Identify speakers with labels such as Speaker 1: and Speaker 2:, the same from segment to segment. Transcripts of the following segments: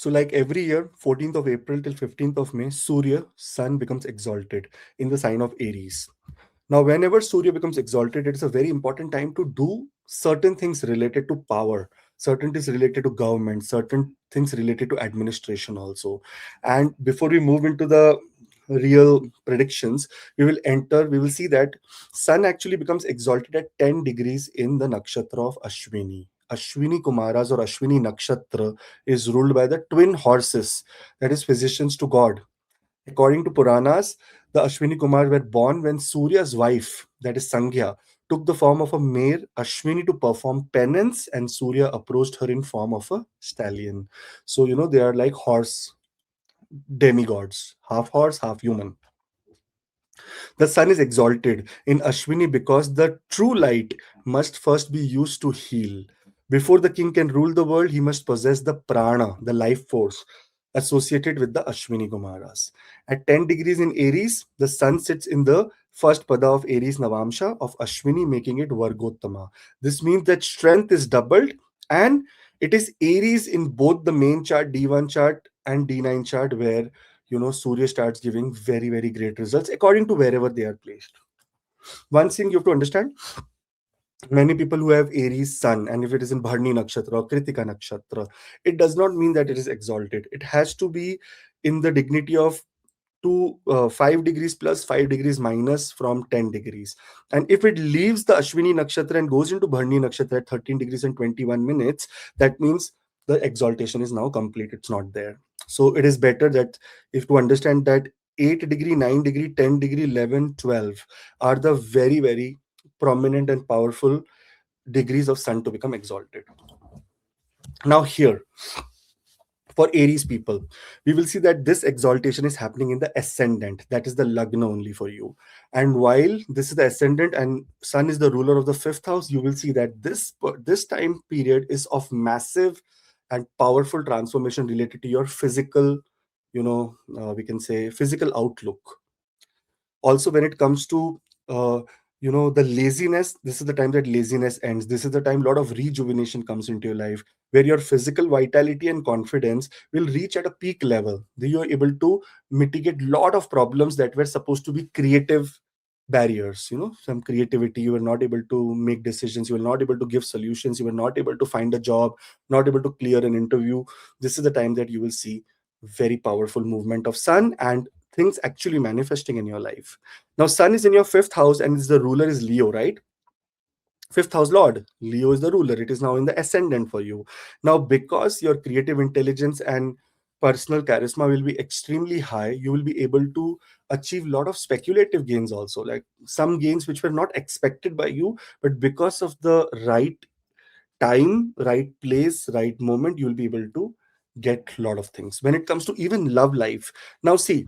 Speaker 1: So like every year, 14th of April till 15th of May, Surya, sun becomes exalted in the sign of Aries. Now, whenever Surya becomes exalted, it is a very important time to do certain things related to power, certain things related to government, certain things related to administration also. And before we move into the real predictions, we will see that Sun actually becomes exalted at 10 degrees in the nakshatra of Ashwini. Ashwini Kumaras or Ashwini Nakshatra is ruled by the twin horses, that is physicians to God. According to Puranas, the Ashwini Kumar were born when Surya's wife, that is Sangya, took the form of a mare Ashwini to perform penance, and Surya approached her in form of a stallion. So they are like horse demigods, half horse, half human. The sun is exalted in Ashwini because the true light must first be used to heal. Before the king can rule the world, he must possess the prana, the life force associated with the Ashwini Kumaras. At 10 degrees in Aries, the sun sits in the first pada of Aries Navamsha of Ashwini, making it Vargottama. This means that strength is doubled, and it is Aries in both the main chart, D1 chart, and D9 chart, where Surya starts giving very, very great results according to wherever they are placed. One thing you have to understand, many people who have Aries sun, and if it is in Bharni Nakshatra or Kritika Nakshatra, it does not mean that it is exalted. It has to be in the dignity of 5 degrees plus 5 degrees minus from 10 degrees. And if it leaves the Ashwini Nakshatra and goes into Bharni Nakshatra at 13 degrees and 21 minutes, that means the exaltation is now complete. It's not there. So it is better that if to understand that 8 degree, 9 degree, 10 degree, 11, 12 are the very, very prominent and powerful degrees of sun to become exalted. Now here, for Aries people, we will see that this exaltation is happening in the ascendant, that is the lagna only for you. And while this is the ascendant and sun is the ruler of the fifth house, you will see that this time period is of massive and powerful transformation related to your physical, we can say physical outlook. Also, when it comes to the laziness, this is the time that laziness ends. This is the time a lot of rejuvenation comes into your life, where your physical vitality and confidence will reach at a peak level. You are able to mitigate a lot of problems that were supposed to be creative barriers. Some creativity, you were not able to make decisions, you were not able to give solutions, you were not able to find a job, not able to clear an interview. This is the time that you will see very powerful movement of sun and things actually manifesting in your life. Now, sun is in your fifth house and the ruler is Leo, right? Fifth house lord, Leo is the ruler. It is now in the ascendant for you. Now, because your creative intelligence and personal charisma will be extremely high, you will be able to achieve a lot of speculative gains also, like some gains which were not expected by you, but because of the right time, right place, right moment, you'll be able to get a lot of things. When it comes to even love life, now see,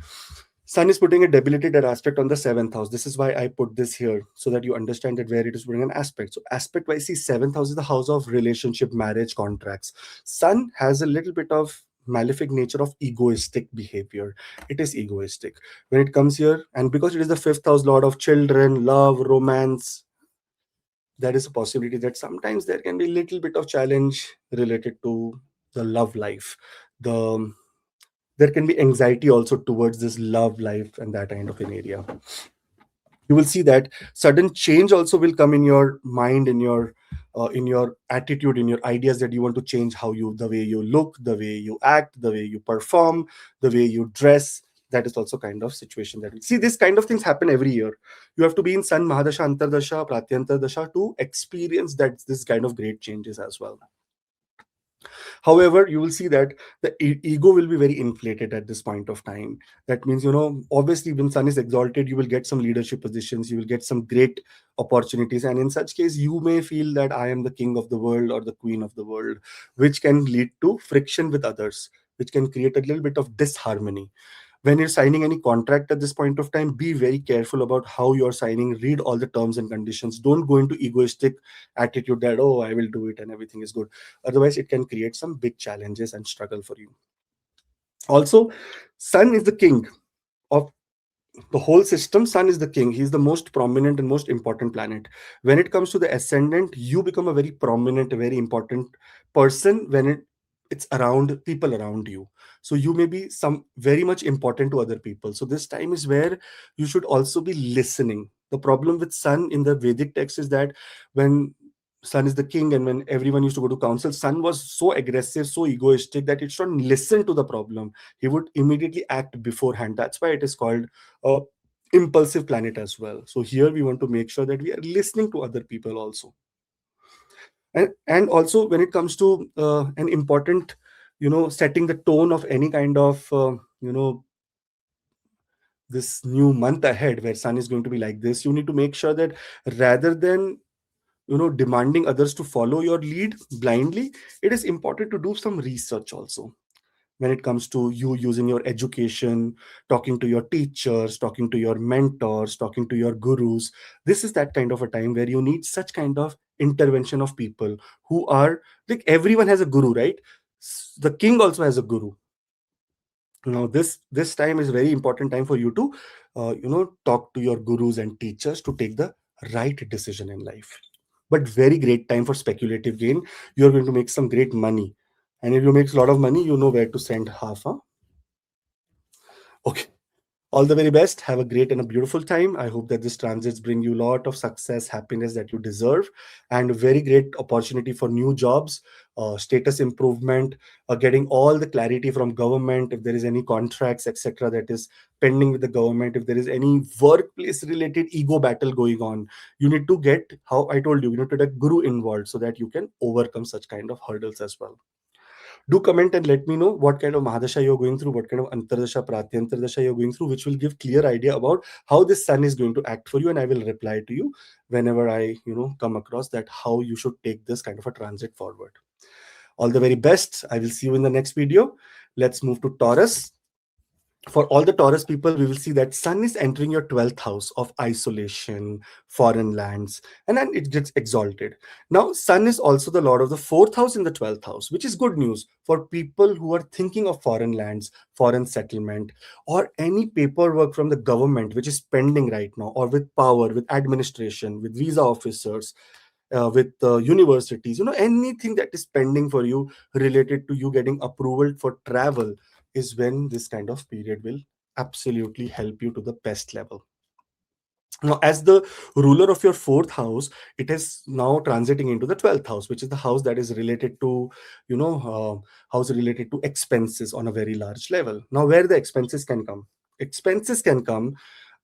Speaker 1: sun is putting a debilitated aspect on the seventh house. This is why I put this here, so that you understand that where it is putting an aspect. So aspect wise, see, seventh house is the house of relationship, marriage, contracts. Sun has a little bit of malefic nature of egoistic behavior. It is egoistic when it comes here, and because it is the fifth house lord of children, love, romance, there is a possibility that sometimes there can be a little bit of challenge related to the love life. There can be anxiety also towards this love life and that kind of an area. You will see that sudden change also will come in your mind, in your attitude, in your ideas, that you want to change the way you look, the way you act, the way you perform, the way you dress. That is also kind of situation that we see. This kind of things happen every year. You have to be in sun mahadasha, antardasha, pratyantar dasha to experience that this kind of great changes as well. However, you will see that the ego will be very inflated at this point of time. That means, obviously, when sun is exalted, you will get some leadership positions, you will get some great opportunities. And in such case, you may feel that I am the king of the world or the queen of the world, which can lead to friction with others, which can create a little bit of disharmony. When you're signing any contract at this point of time, be very careful about how you're signing. Read all the terms and conditions. Don't go into egoistic attitude that, oh, I will do it and everything is good. Otherwise, it can create some big challenges and struggle for you. Also, sun is the king of the whole system. Sun is the king. He's the most prominent and most important planet. When it comes to the ascendant, you become a very prominent, a very important person when it it's around people around you. So you may be some very much important to other people. So this time is where you should also be listening. The problem with sun in the Vedic text is that when sun is the king and when everyone used to go to council, sun was so aggressive, so egoistic that it shouldn't listen to the problem. He would immediately act beforehand. That's why it is called a impulsive planet as well. So here we want to make sure that we are listening to other people also. And also when it comes to an important, setting the tone of any kind of this new month ahead where sun is going to be like this, you need to make sure that rather than demanding others to follow your lead blindly, it is important to do some research also when it comes to you using your education, talking to your teachers, talking to your mentors, talking to your gurus. This is that kind of a time where you need such kind of intervention of people who are like, everyone has a guru, right? The king also has a guru. Now this time is very important time for you to talk to your gurus and teachers to take the right decision in life. But very great time for speculative gain. You're going to make some great money, and if you make a lot of money, you know where to send half, huh? Okay. All the very best. Have a great and a beautiful time. I hope that this transits bring you a lot of success, happiness that you deserve, and a very great opportunity for new jobs, status improvement, getting all the clarity from government. If there is any contracts, etc., that is pending with the government, if there is any workplace related ego battle going on, you need to get, how I told you need to get guru involved so that you can overcome such kind of hurdles as well. Do comment and let me know what kind of Mahadasha you're going through, what kind of Antardasha, Pratyantardasha you're going through, which will give clear idea about how this sun is going to act for you. And I will reply to you whenever I, come across that, how you should take this kind of a transit forward. All the very best. I will see you in the next video. Let's move to Taurus. For all the Taurus people, we will see that sun is entering your 12th house of isolation, foreign lands, and then it gets exalted. Now sun is also the lord of the 4th house in the 12th house, which is good news for people who are thinking of foreign lands, foreign settlement, or any paperwork from the government which is pending right now, or with power, with administration, with visa officers, with universities, anything that is pending for you related to you getting approval for travel, is when this kind of period will absolutely help you to the best level. Now, as the ruler of your 4th house, it is now transiting into the 12th house, which is the house that is related to, house related to expenses on a very large level. Now, where the expenses can come? Expenses can come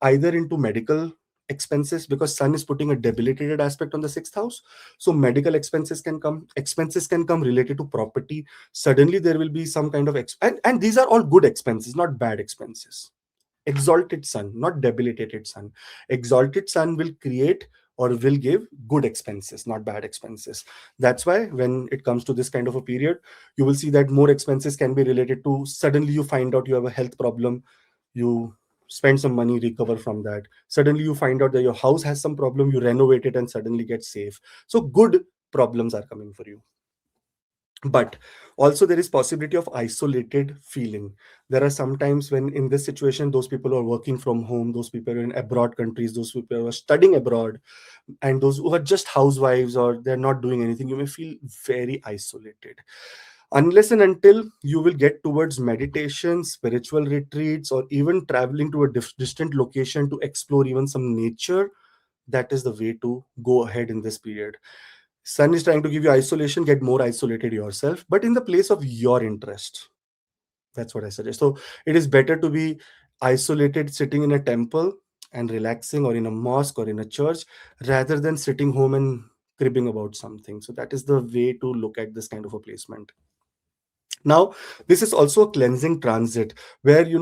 Speaker 1: either into medical expenses, because sun is putting a debilitated aspect on the 6th house. So medical expenses can come related to property. Suddenly there will be some kind of and these are all good expenses, not bad expenses. Exalted sun, not debilitated sun. Exalted sun will create or will give good expenses, not bad expenses. That's why when it comes to this kind of a period, you will see that more expenses can be related to, suddenly you find out you have a health problem, you spend some money, recover from that. Suddenly you find out that your house has some problem, you renovate it and suddenly get safe. So good problems are coming for you. But also there is possibility of isolated feeling. There are sometimes when in this situation, those people who are working from home, those people in abroad countries, those people who are studying abroad, and those who are just housewives or they're not doing anything, you may feel very isolated unless and until you will get towards meditation, spiritual retreats, or even traveling to a distant location to explore even some nature. That is the way to go ahead in this period. Sun is trying to give you isolation, get more isolated yourself, but in the place of your interest. That's what I suggest. So it is better to be isolated sitting in a temple and relaxing, or in a mosque or in a church, rather than sitting home and cribbing about something. So that is the way to look at this kind of a placement. Now this is also a cleansing transit where you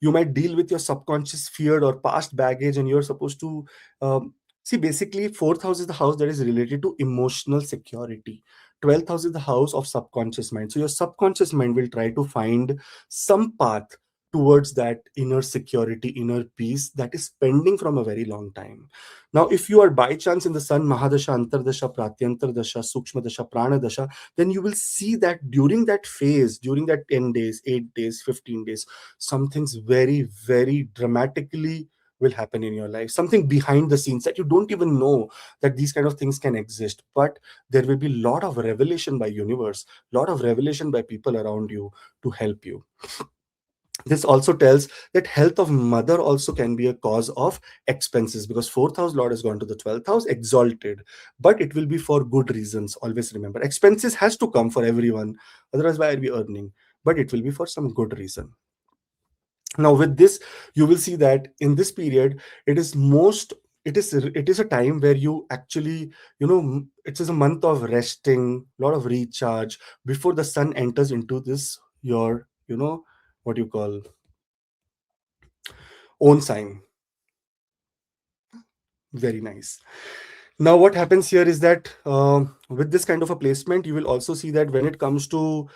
Speaker 1: might deal with your subconscious fear or past baggage, and you're supposed to see, basically 4th house is the house that is related to emotional security. 12th house is the house of subconscious mind. So your subconscious mind will try to find some path towards that inner security, inner peace that is pending from a very long time. Now if you are by chance in the sun Mahadasha, Antardasha, Pratyantardasha, Sukshma Dasha, Prana Dasha, then you will see that during that phase, during that 10 days, 8 days, 15 daings, something's very, very dramatically will happen in your life, something behind the scenes that you don't even know that these kind of things can exist, but there will be a lot of revelation by universe, lot of revelation by people around you to help you. This also tells that health of mother also can be a cause of expenses, because fourth house lord has gone to the 12th house exalted, but it will be for good reasons. Always remember, expenses has to come for everyone, otherwise why are we earning? But it will be for some good reason. Now with this, you will see that in this period, it is most, it is a time where you actually, it is a month of resting, lot of recharge before the sun enters into this your, what you call, own sign. Very nice. Now what happens here is that with this kind of a placement, you will also see that when it comes to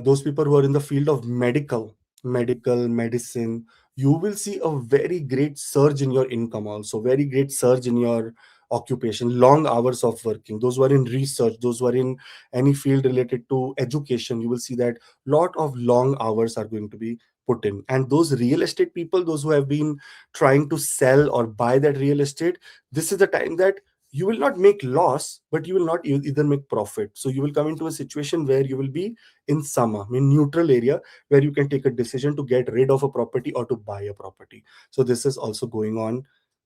Speaker 1: those people who are in the field of medical medicine, you will see a very great surge in your income, also very great surge in your occupation, long hours of working. Those who are in research, those who are in any field related to education, you will see that lot of long hours are going to be put in. And those real estate people, those who have been trying to sell or buy that real estate, this is the time that you will not make loss, but you will not either make profit. So you will come into a situation where you will be in sama, in neutral area, where you can take a decision to get rid of a property or to buy a property. So this is also going on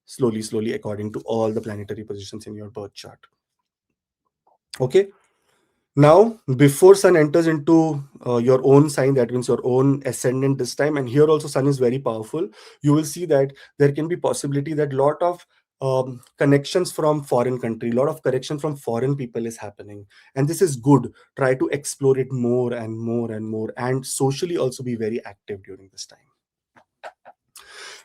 Speaker 1: slowly according to all the planetary positions in your birth chart. Okay. Now, before Sun enters into your own sign, that means your own ascendant this time, and here also Sun is very powerful. You will see that there can be possibility that lot of connections from foreign country, lot of connection from foreign people is happening, and this is good. Try to explore it more and more and more, and socially also be very active during this time.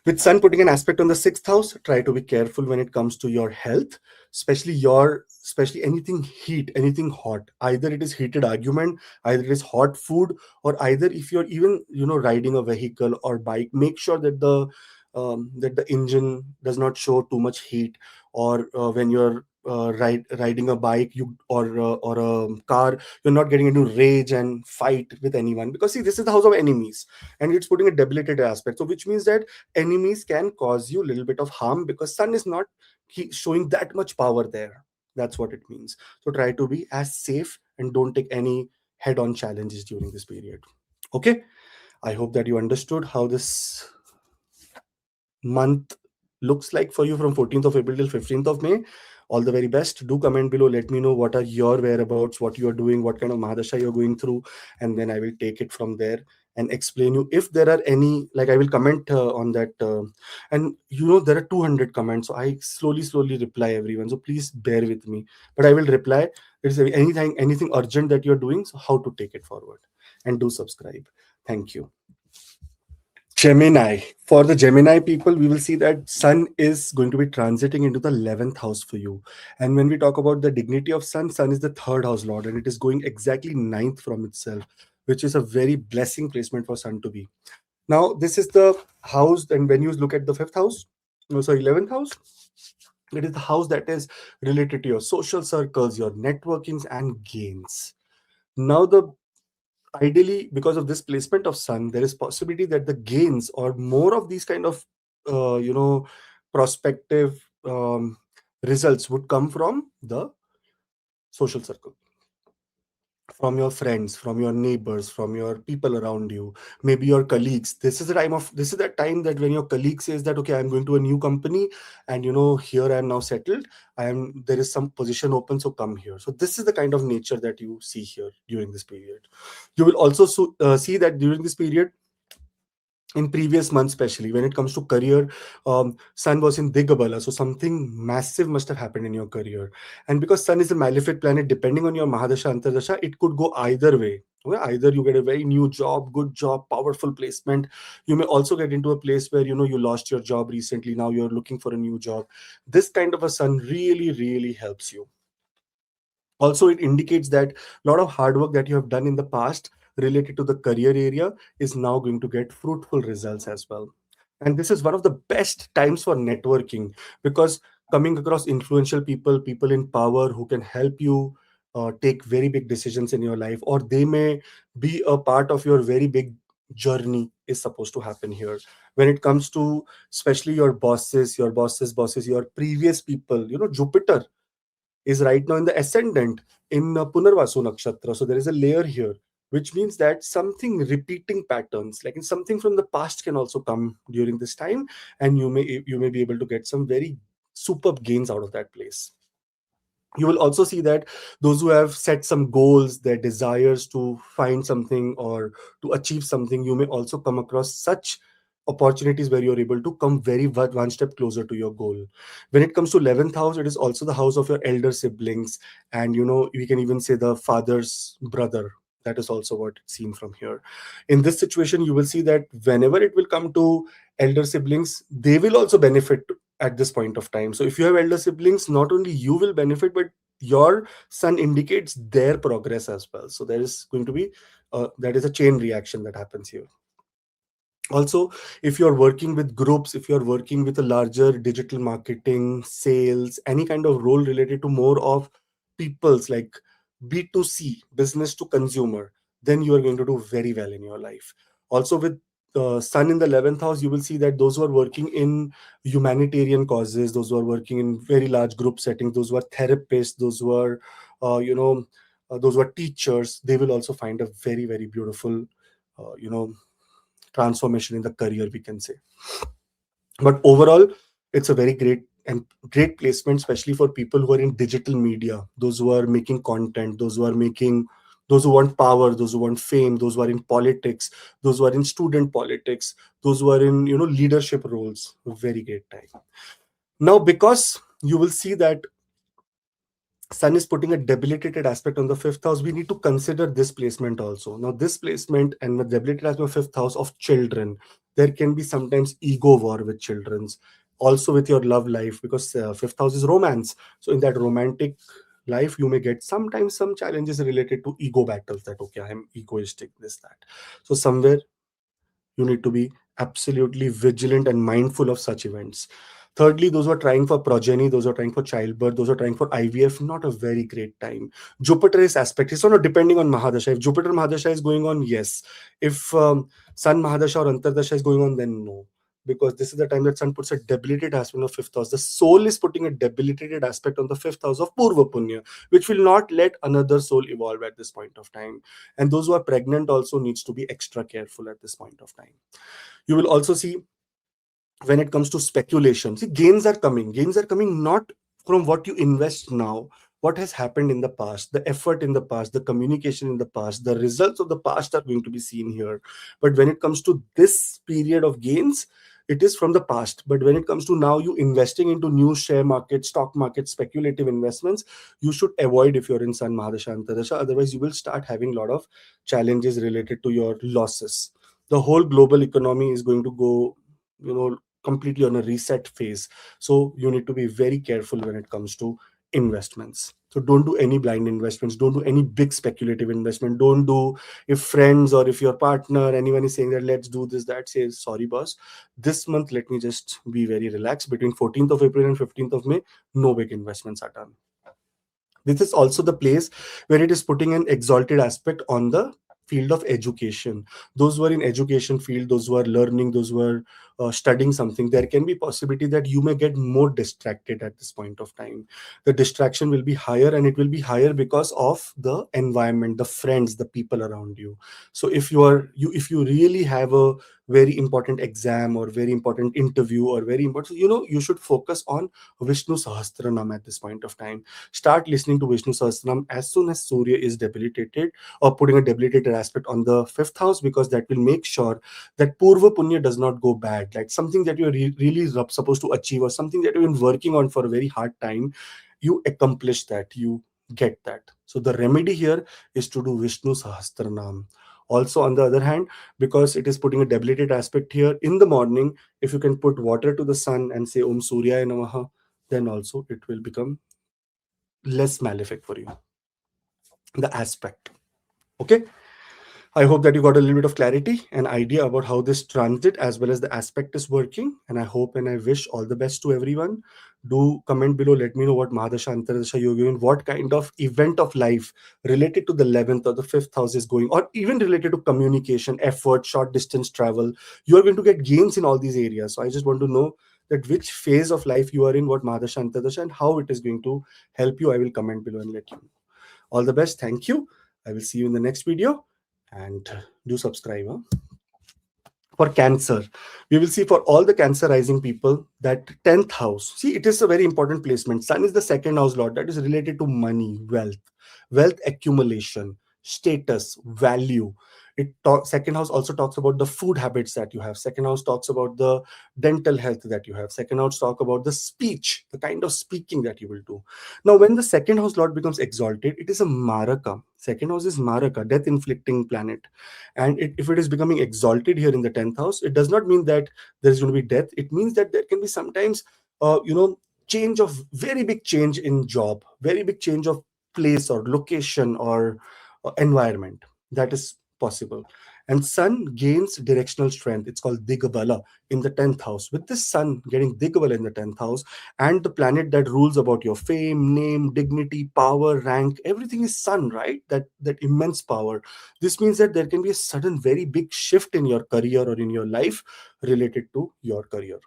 Speaker 1: With Sun putting an aspect on the sixth house, try to be careful when it comes to your health, especially anything heat, anything hot. Either it is heated argument, either it is hot food, or either if you're even riding a vehicle or bike, make sure that the engine does not show too much heat, or when you're riding a bike, you or a car, you're not getting into rage and fight with anyone, because see, this is the house of enemies, and it's putting a debilitated aspect, so which means that enemies can cause you a little bit of harm, because sun is not showing that much power there. That's what it means. So try to be as safe and don't take any head on challenges during this period. Okay, I hope that you understood how this month looks like for you from 14th of April till 15th of May. All the very best. Do comment below. Let me know what are your whereabouts, what you are doing, what kind of Mahadasha you're going through, and then I will take it from there and explain you if there are any. Like I will comment on that, and there are 200 comments, so I slowly reply everyone. So please bear with me, but I will reply. If there is anything urgent that you're doing, so how to take it forward, and do subscribe. Thank you. Gemini. For the Gemini people, we will see that Sun is going to be transiting into the 11th house for you. And when we talk about the dignity of Sun, Sun is the third house lord, and it is going exactly ninth from itself, which is a very blessing placement for Sun to be. Now, this is the house, and when you look at the fifth house, no, sorry, 11th house, it is the house that is related to your social circles, your networkings, and gains. Now, the ideally, because of this placement of sun, there is possibility that the gains or more of these kind of uh, you know prospective results would come from the social circle, from your friends, from your neighbors, from your people around you, maybe your colleagues. This is the time that when your colleague says that, okay, I'm going to a new company, and here I am now settled, there is some position open, so come here. So this is the kind of nature that you see here during this period. You will also see that during this period, in previous months, especially when it comes to career, sun was in Digabala, so something massive must have happened in your career. And because sun is a malefic planet, depending on your Mahadasha Antardasha, it could go either way. Okay? Either you get a very new job, good job, powerful placement. You may also get into a place where you lost your job recently, now you're looking for a new job. This kind of a sun really helps you. Also, it indicates that a lot of hard work that you have done in the past related to the career area is now going to get fruitful results as well. And this is one of the best times for networking, because coming across influential people, people in power who can help you take very big decisions in your life, or they may be a part of your very big journey, is supposed to happen here. When it comes to especially your bosses, your previous people, Jupiter is right now in the ascendant in Punarvasu Nakshatra. So there is a layer here, which means that something repeating patterns, like in something from the past, can also come during this time, and you may be able to get some very superb gains out of that place. You will also see that those who have set some goals, their desires to find something or to achieve something, you may also come across such opportunities where you're able to come very one step closer to your goal. When it comes to 11th house, it is also the house of your elder siblings, and we can even say the father's brother. That is also what it's seen from here. In this situation, you will see that whenever it will come to elder siblings, they will also benefit at this point of time. So if you have elder siblings, not only you will benefit, but your sun indicates their progress as well. So there is going to be that is a chain reaction that happens here. Also, if you're working with groups, if you're working with a larger digital marketing, sales, any kind of role related to more of people's, like B2C, business to consumer, then you are going to do very well in your life. Also, with sun in the 11th house, you will see that those who are working in humanitarian causes, those who are working in very large group settings, those who are therapists, those who are uh, you know those who are teachers, they will also find a very, very beautiful uh, you know transformation in the career, we can say. But overall, it's a very great placement, especially for people who are in digital media, those who are making content, those who want power, those who want fame, those who are in politics, those who are in student politics, those who are in leadership roles. Very great time. Now, because you will see that Sun is putting a debilitated aspect on the fifth house, we need to consider this placement also. Now, this placement and the debilitated aspect of fifth house of children, there can be sometimes ego war with children's, also with your love life, because fifth house is romance. So, in that romantic life, you may get sometimes some challenges related to ego battles, that, okay, I am egoistic, this, that. So, somewhere you need to be absolutely vigilant and mindful of such events. Thirdly, those who are trying for progeny, those who are trying for childbirth, those who are trying for IVF, not a very great time. Jupiter is aspect. It's not depending on Mahadasha. If Jupiter Mahadasha is going on, yes. If Sun Mahadasha or Antardasha is going on, then no. Because this is the time that Sun puts a debilitated aspect of fifth house. The soul is putting a debilitated aspect on the fifth house of Purva Punya, which will not let another soul evolve at this point of time. And those who are pregnant also needs to be extra careful at this point of time. You will also see, when it comes to speculation, see, gains are coming not from what you invest now, what has happened in the past, the effort in the past, the communication in the past, the results of the past are going to be seen here. But when it comes to this period of gains, it is from the past. But when it comes to now, you investing into new share market, stock market, speculative investments, you should avoid if you're in Sun Mahadasha Antardasha. Otherwise, you will start having a lot of challenges related to your losses. The whole global economy is going to go, completely on a reset phase. So you need to be very careful when it comes to investments. So don't do any blind investments, don't do any big speculative investment. Don't do, if friends or if your partner, anyone is saying that let's do this, that, says sorry boss, this month let me just be very relaxed. Between 14th of April and 15th of May, no big investments are done. This is also the place where it is putting an exalted aspect on the field of education. Those who are in education field, those who are learning, those who are studying something, there can be possibility that you may get more distracted at this point of time. The distraction will be higher, and it will be higher because of the environment, the friends, the people around you. So if you really have a very important exam or very important interview or very important, you should focus on Vishnu Sahasranam at this point of time. Start listening to Vishnu Sahasranam as soon as Surya is debilitated, or putting a debilitated aspect on the fifth house, because that will make sure that Purva Punya does not go bad. Like something that you're really supposed to achieve, or something that you've been working on for a very hard time, you accomplish that, you get that. So the remedy here is to do Vishnu Sahasranam. Also, on the other hand, because it is putting a debilitated aspect here in the morning, if you can put water to the sun and say Om Surya Namaha, then also it will become less malefic for you, the aspect. Okay. I hope that you got a little bit of clarity and idea about how this transit as well as the aspect is working. And I hope and I wish all the best to everyone. Do comment below. Let me know what Mahadasha Antardasha you're given, what kind of event of life related to the 11th or the 5th house is going, or even related to communication, effort, short distance travel. You are going to get gains in all these areas. So I just want to know that which phase of life you are in, what Mahadasha Antardasha, and how it is going to help you. I will comment below and let you know. All the best. Thank you. I will see you in the next video, and do subscribe. Huh? For Cancer, we will see for all the Cancer rising people that 10th house. See, it is a very important placement. Sun is the second house lord, that is related to money, wealth accumulation, status, value. Second house also talks about the food habits that you have. Second house talks about the dental health that you have. Second house talk about the speech, the kind of speaking that you will do. Now, when the second house lord becomes exalted, it is a maraka. Second house is maraka, death inflicting planet. And if it is becoming exalted here in the 10th house, it does not mean that there is going to be death. It means that there can be sometimes change of very big change in job, very big change of place or location or environment. That is possible. And sun gains directional strength. It's called digabala in the 10th house. With this sun getting digabala in the 10th house, and the planet that rules about your fame, name, dignity, power, rank, everything is sun, right? That immense power. This means that there can be a sudden very big shift in your career or in your life related to your career,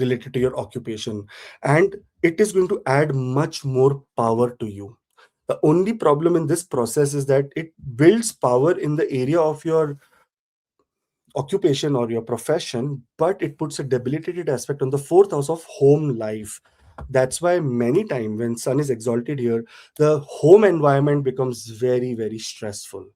Speaker 1: related to your occupation, and it is going to add much more power to you. The only problem in this process is that it builds power in the area of your occupation or your profession, but it puts a debilitated aspect on the fourth house of home life. That's why many times when sun is exalted here, the home environment becomes very, very stressful.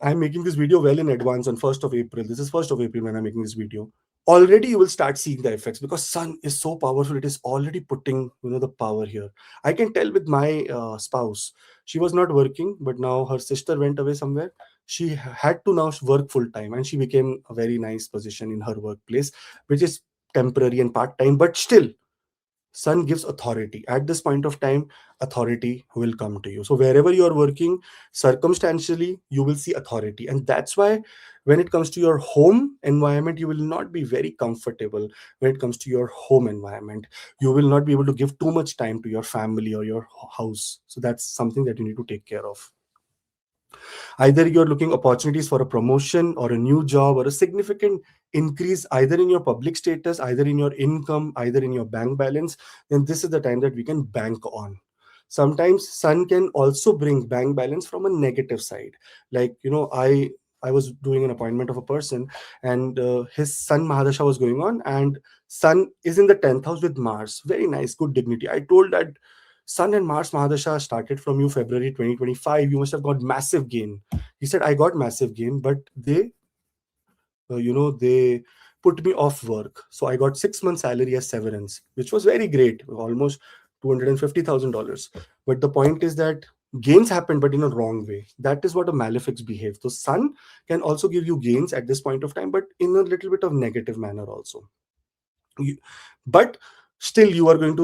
Speaker 1: I'm making this video well in advance on 1st of April. This is 1st of April when I'm making this video. Already you will start seeing the effects because sun is so powerful. It is already putting, the power here. I can tell with my spouse. She was not working, but now her sister went away somewhere. She had to now work full time, and she became a very nice position in her workplace, which is temporary and part time, but still sun gives authority. At this point of time, authority will come to you. So wherever you are working, circumstantially you will see authority. And that's why when it comes to your home environment, you will not be very comfortable. When it comes to your home environment, you will not be able to give too much time to your family or your house. So that's something that you need to take care of. Either you're looking opportunities for a promotion or a new job or a significant increase either in your public status, either in your income, either in your bank balance, then this is the time that we can bank on. Sometimes sun can also bring bank balance from a negative side. Like, I was doing an appointment of a person, and his sun Mahadasha was going on, and sun is in the 10th house with Mars. Very nice, good dignity. I told that Sun and Mars Mahadasha started from you February 2025. You must have got massive gain. He said, I got massive gain, but they put me off work. So I got 6 months salary as severance, which was very great, almost $250,000. But the point is that gains happen, but in a wrong way. That is what a malefics behave. So Sun can also give you gains at this point of time, but in a little bit of negative manner also. But still you are going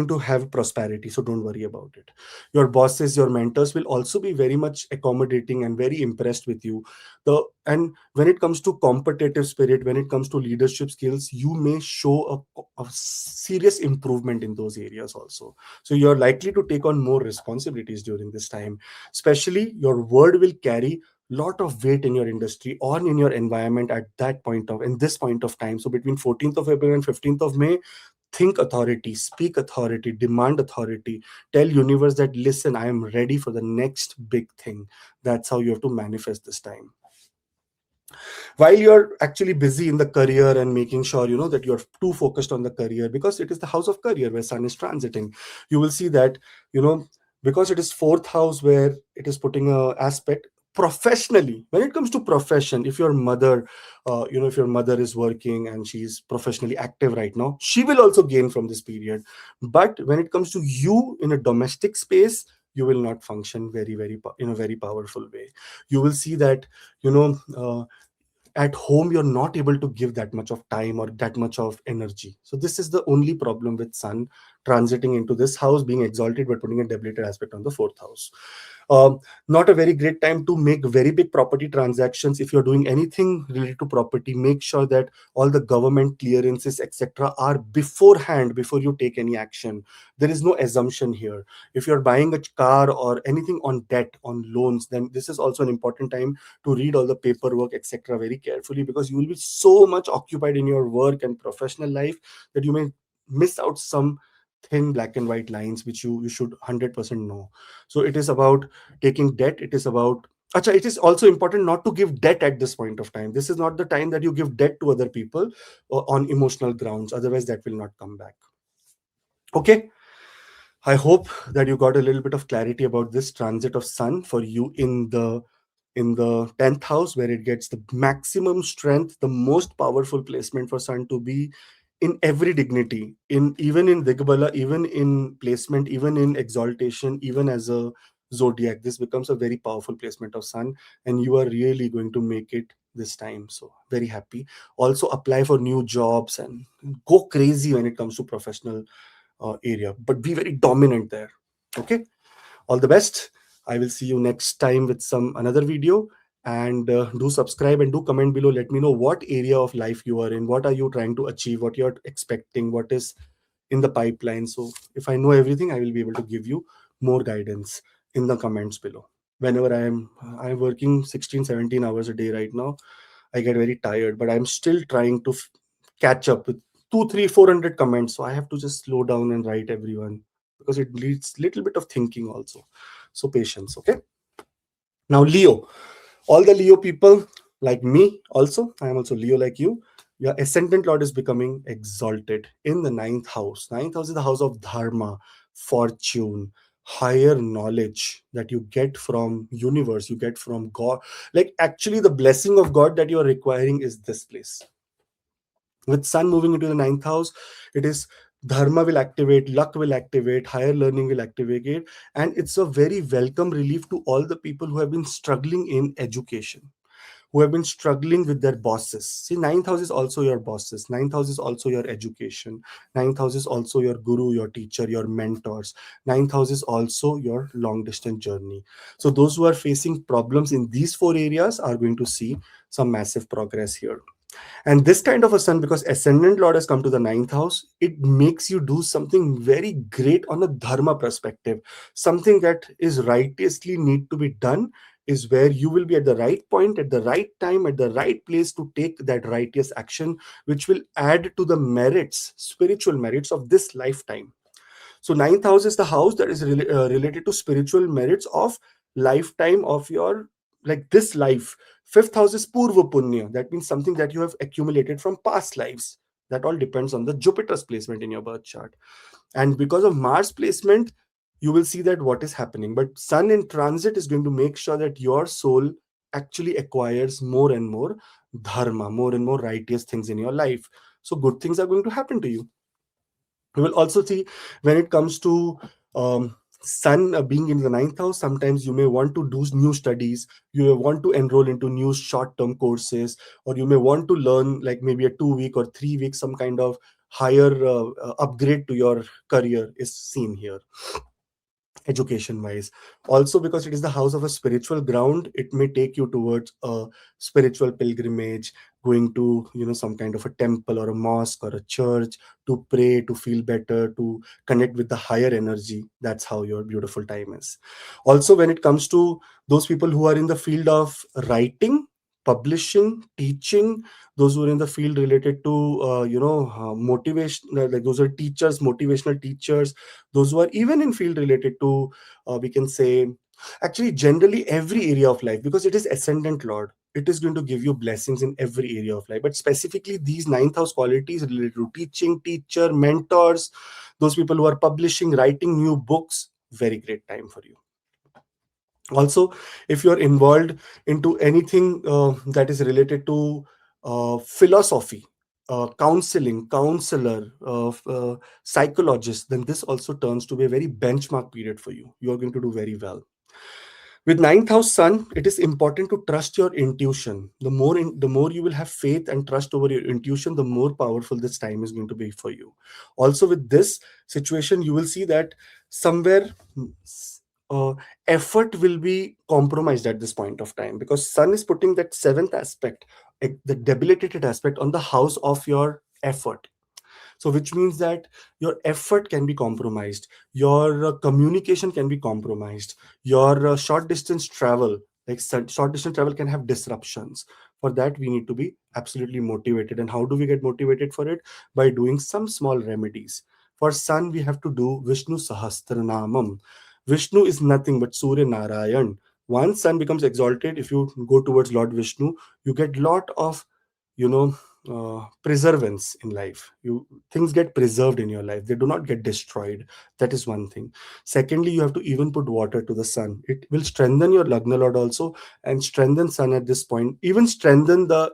Speaker 1: to have prosperity, so don't worry about it. Your bosses, your mentors will also be very much accommodating and very impressed with you. And when it comes to competitive spirit, when it comes to leadership skills, you may show a serious improvement in those areas also. So you're likely to take on more responsibilities during this time. Especially your word will carry lot of weight in your industry or in your environment at that point of in this point of time. So between 14th of April and 15th of May, think authority, speak authority, demand authority, tell universe that listen, I am ready for the next big thing. That's how you have to manifest this time. While you're actually busy in the career and making sure that you're too focused on the career, because it is the house of career where sun is transiting, you will see that because it is fourth house where it is putting a aspect professionally. When it comes to profession, if your mother if your mother is working and she's professionally active right now, she will also gain from this period. But when it comes to you in a domestic space, you will not function very, very in a very powerful way. You will see that at home you're not able to give that much of time or that much of energy. So this is the only problem with sun transiting into this house, being exalted but putting a debilitated aspect on the fourth house. Um, Not a very great time to make very big property transactions. If you're doing anything related to property, make sure that all the government clearances, etc., are beforehand before you take any action. There is no assumption here. If you're buying a car or anything on debt, on loans, then this is also an important time to read all the paperwork, etc., very carefully, because you will be so much occupied in your work and professional life that you may miss out some thin black and white lines which you should 100% know. So it is about taking debt. It is about, Acha, it is also important not to give debt at this point of time. This is not the time that you give debt to other people on emotional grounds. Otherwise, that will not come back. Okay. I hope that you got a little bit of clarity about this transit of Sun for you in the 10th house, where it gets the maximum strength, the most powerful placement for Sun to be in every dignity, in even in Digbala, even in placement, even in exaltation, even as a zodiac. This becomes a very powerful placement of Sun, and you are really going to make it this time. So very happy. Also apply for new jobs and go crazy when it comes to professional area, but be very dominant there. Okay, all the best. I will see you next time with some another video. And do subscribe and do comment below. Let me know what area of life you are in, what are you trying to achieve, what you're expecting, what is in the pipeline. So if I know everything, I will be able to give you more guidance in the comments below. Whenever I'm working 16 17 hours a day right now. I get very tired, but I'm still trying to catch up with 2 3 400 comments. So I have to just slow down and write everyone, because it needs little bit of thinking also. So patience. Okay. Now Leo, all the Leo people like me also, I am also Leo like you. Your ascendant lord is becoming exalted in the ninth house. Ninth house is the house of dharma, fortune, higher knowledge that you get from universe, you get from God. Like actually the blessing of God that you are requiring is this place. With Sun moving into the ninth house, it is dharma will activate, luck will activate, higher learning will activate, and it's a very welcome relief to all the people who have been struggling in education, who have been struggling with their bosses. See, ninth house is also your bosses. Ninth house is also your education. Ninth house is also your guru, your teacher, your mentors. Ninth house is also your long distance journey. So those who are facing problems in these four areas are going to see some massive progress here. And this kind of a Sun, because ascendant lord has come to the ninth house, it makes you do something very great on a dharma perspective. Something that is righteously need to be done is where you will be at the right point, at the right time, at the right place to take that righteous action, which will add to the merits, spiritual merits of this lifetime. So ninth house is the house that is related to spiritual merits of lifetime of your, like this life. Fifth house is purva punya. That means something that you have accumulated from past lives. That all depends on the Jupiter's placement in your birth chart. And because of Mars placement, you will see that what is happening. But Sun in transit is going to make sure that your soul actually acquires more and more dharma, more and more righteous things in your life. So good things are going to happen to you. We will also see when it comes to Sun being in the ninth house, sometimes you may want to do new studies, you may want to enroll into new short-term courses, or you may want to learn like maybe a 2 week or 3 week, some kind of higher upgrade to your career is seen here education wise. Also because it is the house of a spiritual ground, it may take you towards a spiritual pilgrimage, going to some kind of a temple or a mosque or a church to pray, to feel better, to connect with the higher energy. That's how your beautiful time is. Also when it comes to those people who are in the field of writing, publishing, teaching, those who are in the field related to motivation, like those are teachers, motivational teachers, those who are even in field related to we can say, actually generally every area of life, because it is ascendant lord, it is going to give you blessings in every area of life. But specifically these ninth house qualities related to teaching, teacher, mentors, those people who are publishing, writing new books, very great time for you. Also if you are involved into anything that is related to philosophy, counseling, counselor, psychologist, then this also turns to be a very benchmark period for you. You are going to do very well. With ninth house Sun, it is important to trust your intuition. The more you will have faith and trust over your intuition, the more powerful this time is going to be for you. Also with this situation, you will see that somewhere uh, effort will be compromised at this point of time, because sun is putting that seventh aspect, the debilitated aspect, on the house of your effort. So which means that your effort can be compromised, your communication can be compromised, your short distance travel, like short distance travel, can have disruptions. For that we need to be absolutely motivated. And how do we get motivated for it? By doing some small remedies. For sun, we have to do Vishnu Sahasranamam. Vishnu is nothing but Surya Narayan. Once sun becomes exalted, if you go towards Lord Vishnu, you get lot of, you know, preservance in life. You Things get preserved in your life, they do not get destroyed. That is one thing. Secondly, you have to even put water to the sun. It will strengthen your lagna lord also, and strengthen sun at this point, even strengthen the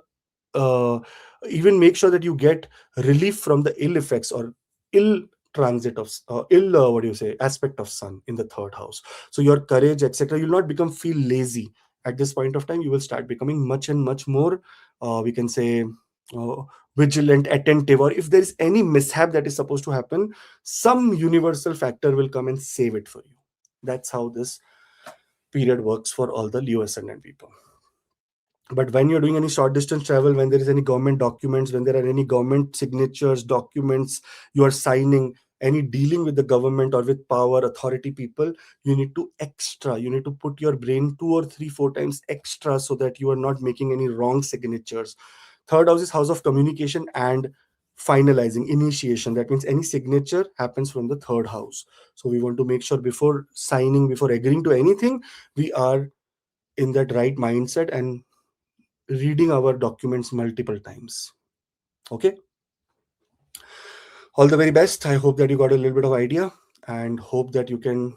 Speaker 1: uh, even make sure that you get relief from the ill effects or ill transit of ill what do you say, aspect of sun in the third house. So your courage, etc., you'll not become feel lazy. At this point of time, you will start becoming much and much more, we can say, uh, vigilant, attentive, or if there is any mishap that is supposed to happen, some universal factor will come and save it for you. That's how this period works for all the Leo ascendant people. But when you're doing any short distance travel, when there is any government documents, when there are any government signatures, documents you are signing, any dealing with the government or with power authority people, you need to put your brain 2 or 3 4 times extra, so that you are not making any wrong signatures. Third house is house of communication and finalizing, initiation. That means any signature happens from the third house. So we want to make sure before signing, before agreeing to anything, we are in that right mindset and reading our documents multiple times. Okay, all the very best. I hope that you got a little bit of idea, and hope that you can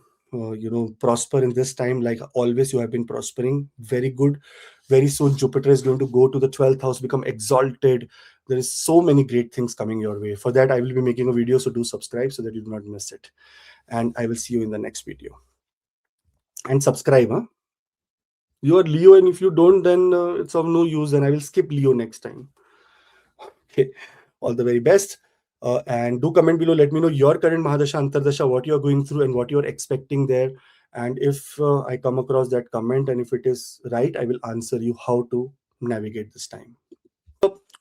Speaker 1: prosper in this time like always you have been prospering. Very good. Very soon Jupiter is going to go to the 12th house, become exalted. There is so many great things coming your way. For that, I will be making a video, so do subscribe so that you do not miss it. And I will see you in the next video. And subscribe, huh? You are Leo, and if you don't, then it's of no use, and I will skip Leo next time. Okay. All the very best. And do comment below. Let me know your current Mahadasha, Antardasha, what you're going through and what you're expecting there. And if I come across that comment and if it is right, I will answer you how to navigate this time.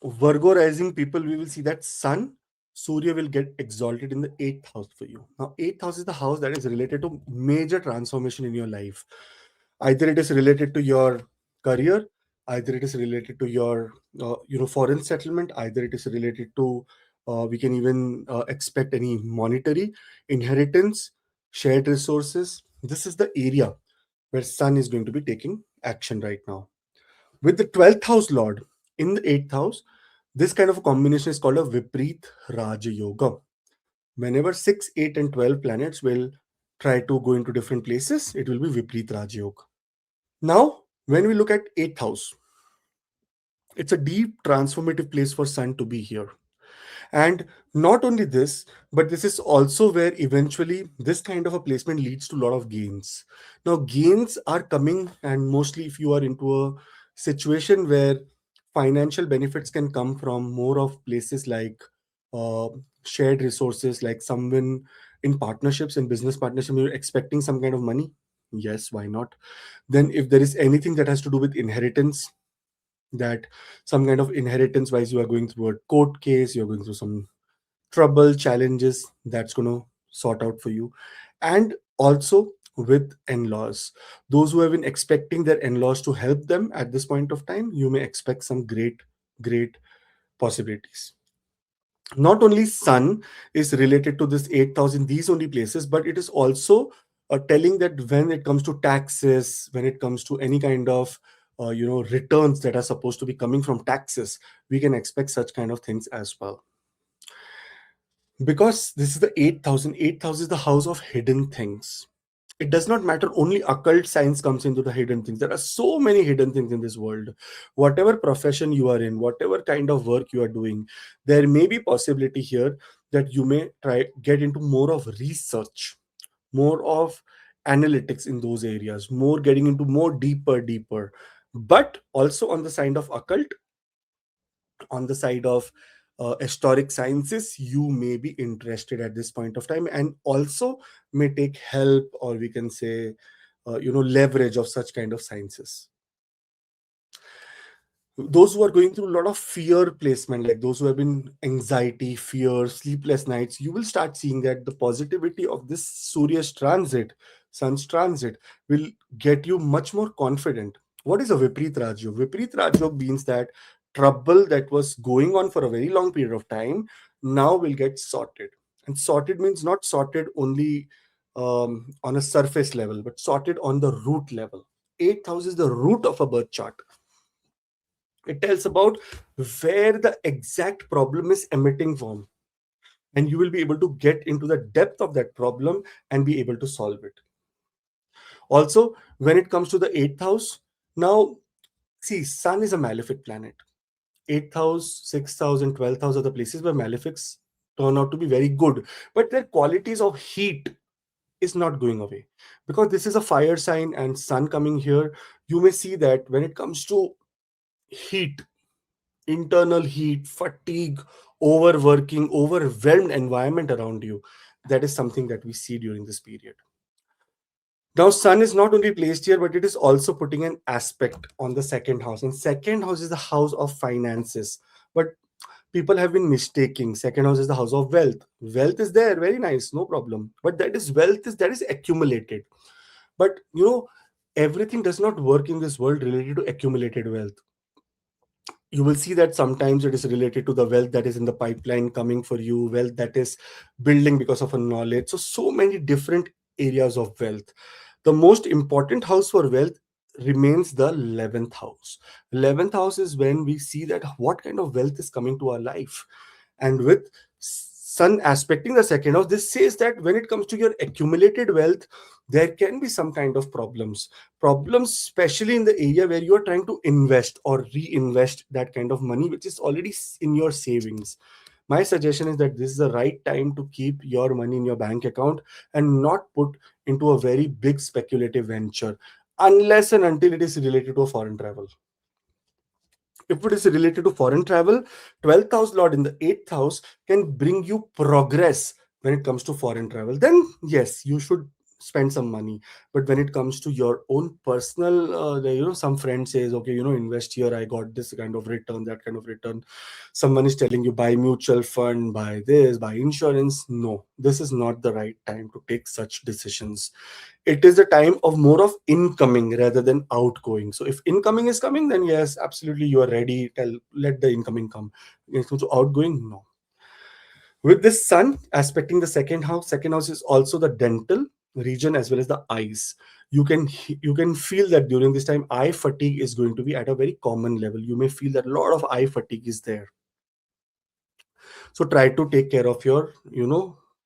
Speaker 1: Virgo rising people, we will see that Sun, Surya will get exalted in the 8th house for you. Now, 8th house is the house that is related to major transformation in your life. Either it is related to your career, either it is related to your foreign settlement, either it is related to we can even expect any monetary inheritance, shared resources. This is the area where Sun is going to be taking action right now. With the 12th house lord in the 8th house, this kind of a combination is called a Vipreet Raja Yoga. Whenever 6, 8, and 12 planets will try to go into different places, it will be Vipreet Raja Yoga. Now, when we look at 8th house, it's a deep transformative place for Sun to be here. And not only this, but this is also where eventually this kind of a placement leads to a lot of gains. Now, gains are coming, and mostly if you are into a situation where financial benefits can come from more of places like uh, shared resources, like someone in partnerships and business partnership, you're expecting some kind of money. Yes, why not? Then, if there is anything that has to do with inheritance, that some kind of inheritance wise you are going through a court case, you're going through some trouble, challenges, that's going to sort out for you. And also with in-laws, those who have been expecting their in-laws to help them at this point of time, you may expect some great possibilities. Not only sun is related to this 8,000 these only places, but it is also telling that when it comes to taxes, when it comes to any kind of returns that are supposed to be coming from taxes, we can expect such kind of things as well. Because this is the 8,000, 8,000 is the house of hidden things. It does not matter, only occult science comes into the hidden things. There are so many hidden things in this world. Whatever profession you are in, whatever kind of work you are doing, there may be possibility here that you may try get into more of research, more of analytics in those areas, more getting into more deeper. But also on the side of occult, on the side of historic sciences, you may be interested at this point of time, and also may take help, or we can say leverage of such kind of sciences. Those who are going through a lot of fear placement, like those who have been anxiety, fear, sleepless nights, you will start seeing that the positivity of this Surya's transit, Sun's transit, will get you much more confident. What is a Vipreet Rajyog? Vipreet Rajyog means that trouble that was going on for a very long period of time now will get sorted. And sorted means not sorted only on a surface level, but sorted on the root level. Eighth house is the root of a birth chart. It tells about where the exact problem is emitting from, and you will be able to get into the depth of that problem and be able to solve it. Also, when it comes to the eighth house, now see, Sun is a malefic planet. Eighth house, sixth house, and 12th house are the places where malefics turn out to be very good, but their qualities of heat is not going away because this is a fire sign and Sun coming here. You may see that when it comes to heat, internal heat, fatigue, overworking, overwhelmed environment around you. That is something that we see during this period. Now, Sun is not only placed here, but it is also putting an aspect on the second house. And second house is the house of finances. But people have been mistaking. Second house is the house of wealth. Wealth is there, very nice, no problem. But that is wealth is that is accumulated. But everything does not work in this world related to accumulated wealth. You will see that sometimes it is related to the wealth that is in the pipeline coming for you, wealth that is building because of a knowledge. So many different areas of wealth. The most important house for wealth remains the 11th house. 11th house is when we see that what kind of wealth is coming to our life. And with Sun aspecting the second house, this says that when it comes to your accumulated wealth, there can be some kind of problems, especially in the area where you are trying to invest or reinvest that kind of money which is already in your savings. My suggestion is that this is the right time to keep your money in your bank account and not put into a very big speculative venture unless and until it is related to a foreign travel. If it is related to foreign travel, 12th house lord in the 8th house can bring you progress when it comes to foreign travel. Then, yes, you should spend some money. But when it comes to your own personal, some friend says, okay, invest here, I got this kind of return, that kind of return. Someone is telling you buy mutual fund, buy this, buy insurance. No, this is not the right time to take such decisions. It is a time of more of incoming rather than outgoing. So if incoming is coming, then yes, absolutely, you are ready. Let the incoming come. When it comes to outgoing, no. With this Sun aspecting the second house is also the dental region as well as the eyes. You can feel that during this time eye fatigue is going to be at a very common level. You may feel that a lot of eye fatigue is there. So try to take care of your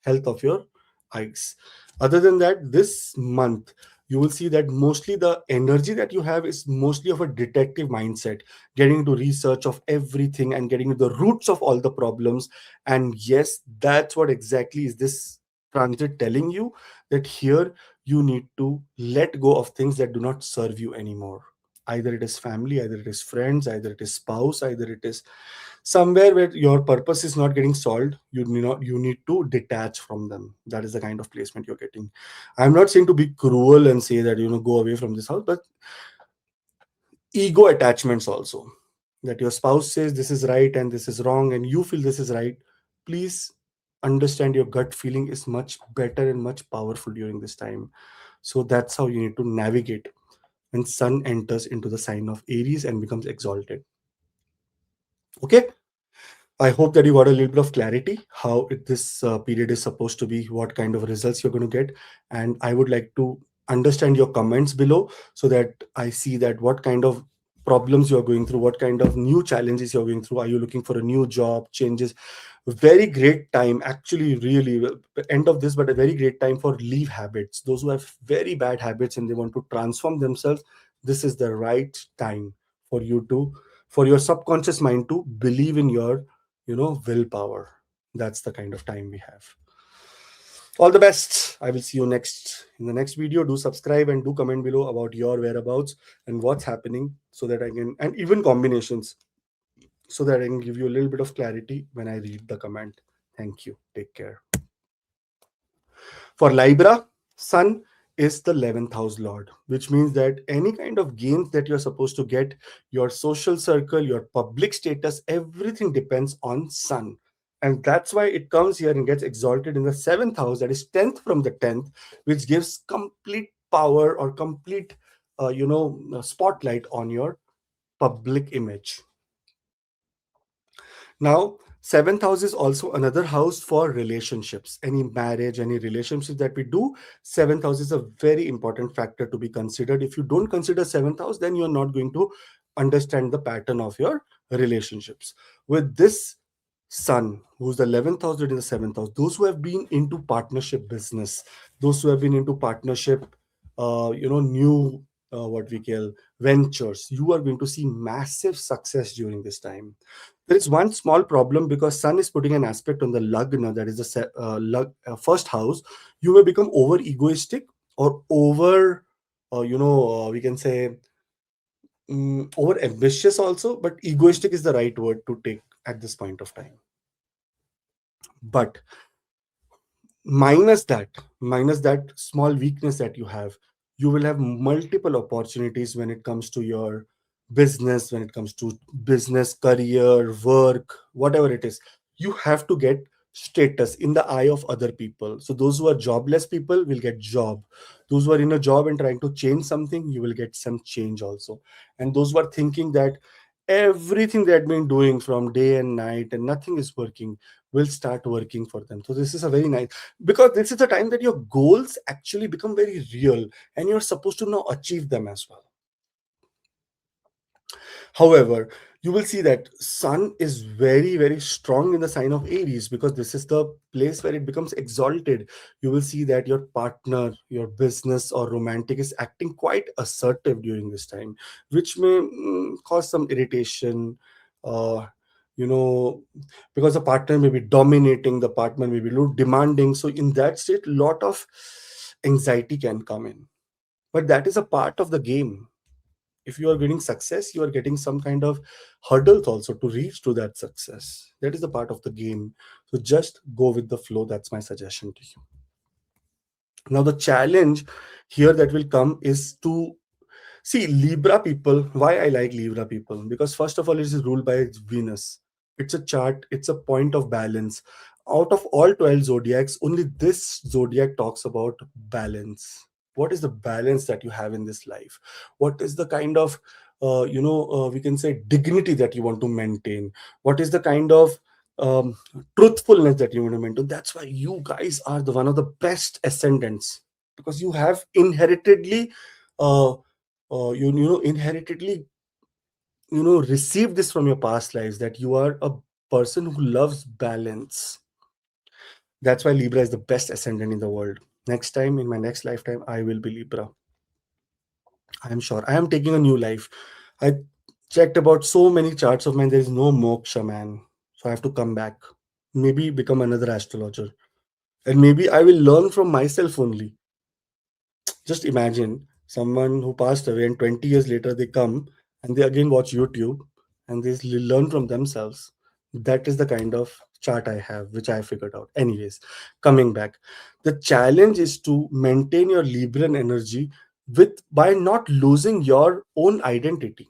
Speaker 1: health of your eyes. Other than that, this month you will see that mostly the energy that you have is mostly of a detective mindset, getting into research of everything and getting to the roots of all the problems. And yes, that's what exactly is this transit telling you, that here you need to let go of things that do not serve you anymore. Either it is family, either it is friends, either it is spouse, either it is somewhere where your purpose is not getting solved. You need to detach from them. That is the kind of placement you're getting. I'm not saying to be cruel and say that go away from this house, but ego attachments also, that your spouse says this is right and this is wrong and you feel this is right. Please understand your gut feeling is much better and much powerful during this time. So that's how you need to navigate when Sun enters into the sign of Aries and becomes exalted. Okay, I hope that you got a little bit of clarity how this period is supposed to be, what kind of results you're going to get. And I would like to understand your comments below so that I see that what kind of problems you're going through, what kind of new challenges you're going through. Are you looking for a new job, changes? Very great time, actually, really, end of this, but a very great time for leave habits. Those who have very bad habits and they want to transform themselves, this is the right time for you to, for your subconscious mind to believe in your willpower. That's the kind of time we have. All the best. I will see you next in the next video. Do subscribe and do comment below about your whereabouts and what's happening, so that I can, and even combinations, so that I can give you a little bit of clarity when I read the comment. Thank you. Take care. For Libra, Sun is the 11th house lord, which means that any kind of gains that you're supposed to get, your social circle, your public status, everything depends on sun. And that's why it comes here and gets exalted in the 7th house, that is 10th from the 10th, which gives complete power or complete spotlight on your public image. Now, seventh house is also another house for relationships. Any marriage, any relationship that we do, seventh house is a very important factor to be considered. If you don't consider seventh house, then you're not going to understand the pattern of your relationships. With this sun, who's the 11th house in the 7th house, those who have been into partnership business, those who have been into partnership, new what we call ventures, you are going to see massive success during this time. There is one small problem because Sun is putting an aspect on the Lagna, that is the first house. You may become over egoistic or over, we can say, over ambitious also, but egoistic is the right word to take at this point of time. But minus that minus that small weakness that you have, you will have multiple opportunities when it comes to your business, when it comes to business, career, work, whatever it is. You have to get status in the eye of other people. So those who are jobless people will get job, those who are in a job and trying to change something, you will get some change also. And those who are thinking that everything they had been doing from day and night and nothing is working, will start working for them. So this is a very nice, because this is the time that your goals actually become very real and you're supposed to now achieve them as well. However, you will see that sun is very, very strong in the sign of Aries, because this is the place where it becomes exalted. You will see that your partner, your business or romantic is acting quite assertive during this time, which may cause some irritation. Uh, you know, because the partner may be dominating, the partner may be demanding. So in that state, lot of anxiety can come in. But that is a part of the game. If you are getting success, you are getting some kind of hurdles also to reach to that success. That is the part of the game. So just go with the flow. That's my suggestion to you. Now the challenge here that will come is to see Libra people. Why I like Libra people? Because first of all, it is ruled by Venus. It's a chart, it's a point of balance. Out of all 12 zodiacs, only this zodiac talks about balance. What is the balance that you have in this life? What is the kind of, we can say, dignity that you want to maintain? What is the kind of truthfulness that you want to maintain? That's why you guys are the one of the best ascendants, because you have inheritedly uh, inheritedly received this from your past lives, that you are a person who loves balance. That's why Libra is the best ascendant in the world. Next time, in my next lifetime, I will be Libra. I am sure. I am taking a new life. I checked about so many charts of mine. There is no moksha, man. So I have to come back. Maybe become another astrologer. And maybe I will learn from myself only. Just imagine someone who passed away and 20 years later they come and they again watch YouTube and they learn from themselves. That is the kind of chart I have, which I figured out. Anyways, coming back, the challenge is to maintain your Libran energy with by not losing your own identity.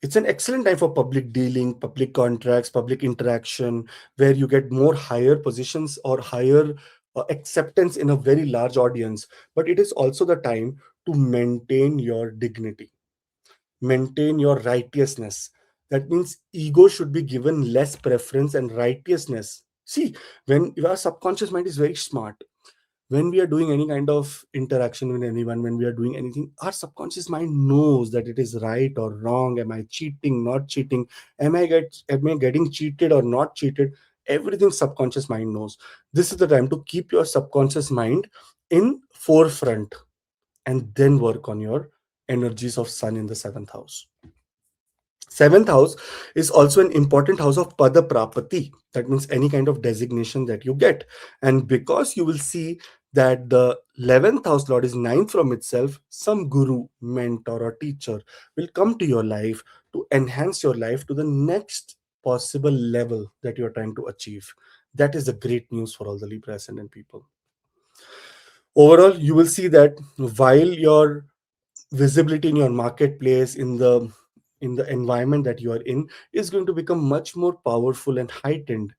Speaker 1: It's an excellent time for public dealing, public contracts, public interaction, where you get more higher positions or higher acceptance in a very large audience. But it is also the time to maintain your dignity, maintain your righteousness. That means ego should be given less preference and righteousness. See, when your subconscious mind is very smart, when we are doing any kind of interaction with anyone, when we are doing anything, our subconscious mind knows that it is right or wrong. Am I cheating, not cheating? Am I getting cheated or not cheated? Everything subconscious mind knows. This is the time to keep your subconscious mind in forefront and then work on your energies of sun in the seventh house. Seventh house is also an important house of pada prapati. That means any kind of designation that you get. And because you will see that the 11th house lord is ninth from itself, some guru, mentor, or teacher will come to your life to enhance your life to the next possible level that you're trying to achieve. That is the great news for all the Libra ascendant people. Overall, you will see that while your visibility in your marketplace, in the environment that you are in, is going to become much more powerful and heightened.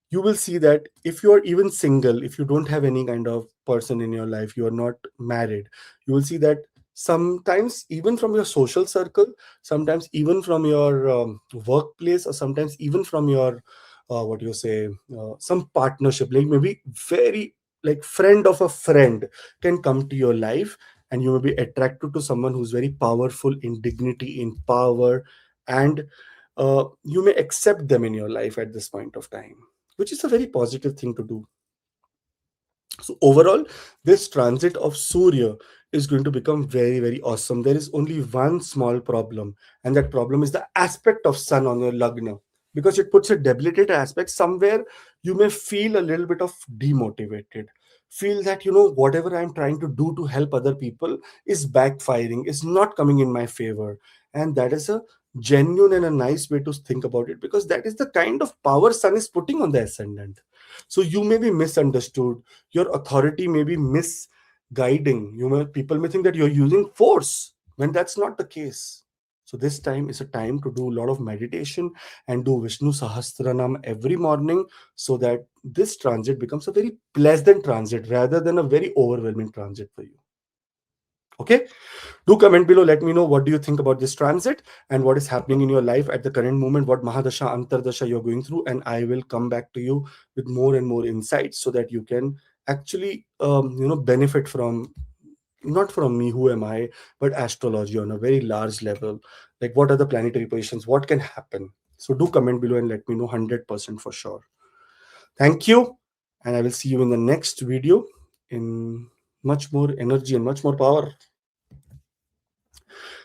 Speaker 1: You will see that if you are even single, if you don't have any kind of person in your life, you are not married, you will see that sometimes even from your social circle, sometimes even from your workplace, or sometimes even from your what do you say some partnership, like maybe very like friend of a friend can come to your life, and you will be attracted to someone who's very powerful in dignity, in power, and you may accept them in your life at this point of time, which is a very positive thing to do. So overall, this transit of Surya is going to become very, very awesome. There is only one small problem, and that problem is the aspect of Sun on your Lagna. Because it puts a debilitated aspect somewhere, you may feel a little bit of demotivated. Feel that, whatever I'm trying to do to help other people is backfiring, is not coming in my favor. And that is a genuine and a nice way to think about it, because that is the kind of power Sun is putting on the ascendant. So you may be misunderstood, your authority may be misguiding, people may think that you're using force when that's not the case. So this time is a time to do a lot of meditation and do Vishnu Sahasranam every morning, so that this transit becomes a very pleasant transit rather than a very overwhelming transit for you. Okay, do comment below, let me know what do you think about this transit and what is happening in your life at the current moment, what Mahadasha Antardasha you're going through, and I will come back to you with more and more insights so that you can actually benefit from, not from me, who am I, but astrology on a very large level. Like, what are the planetary positions, what can happen? So do comment below and let me know 100% for sure. Thank you, and I will see you in the next video in much more energy and much more power.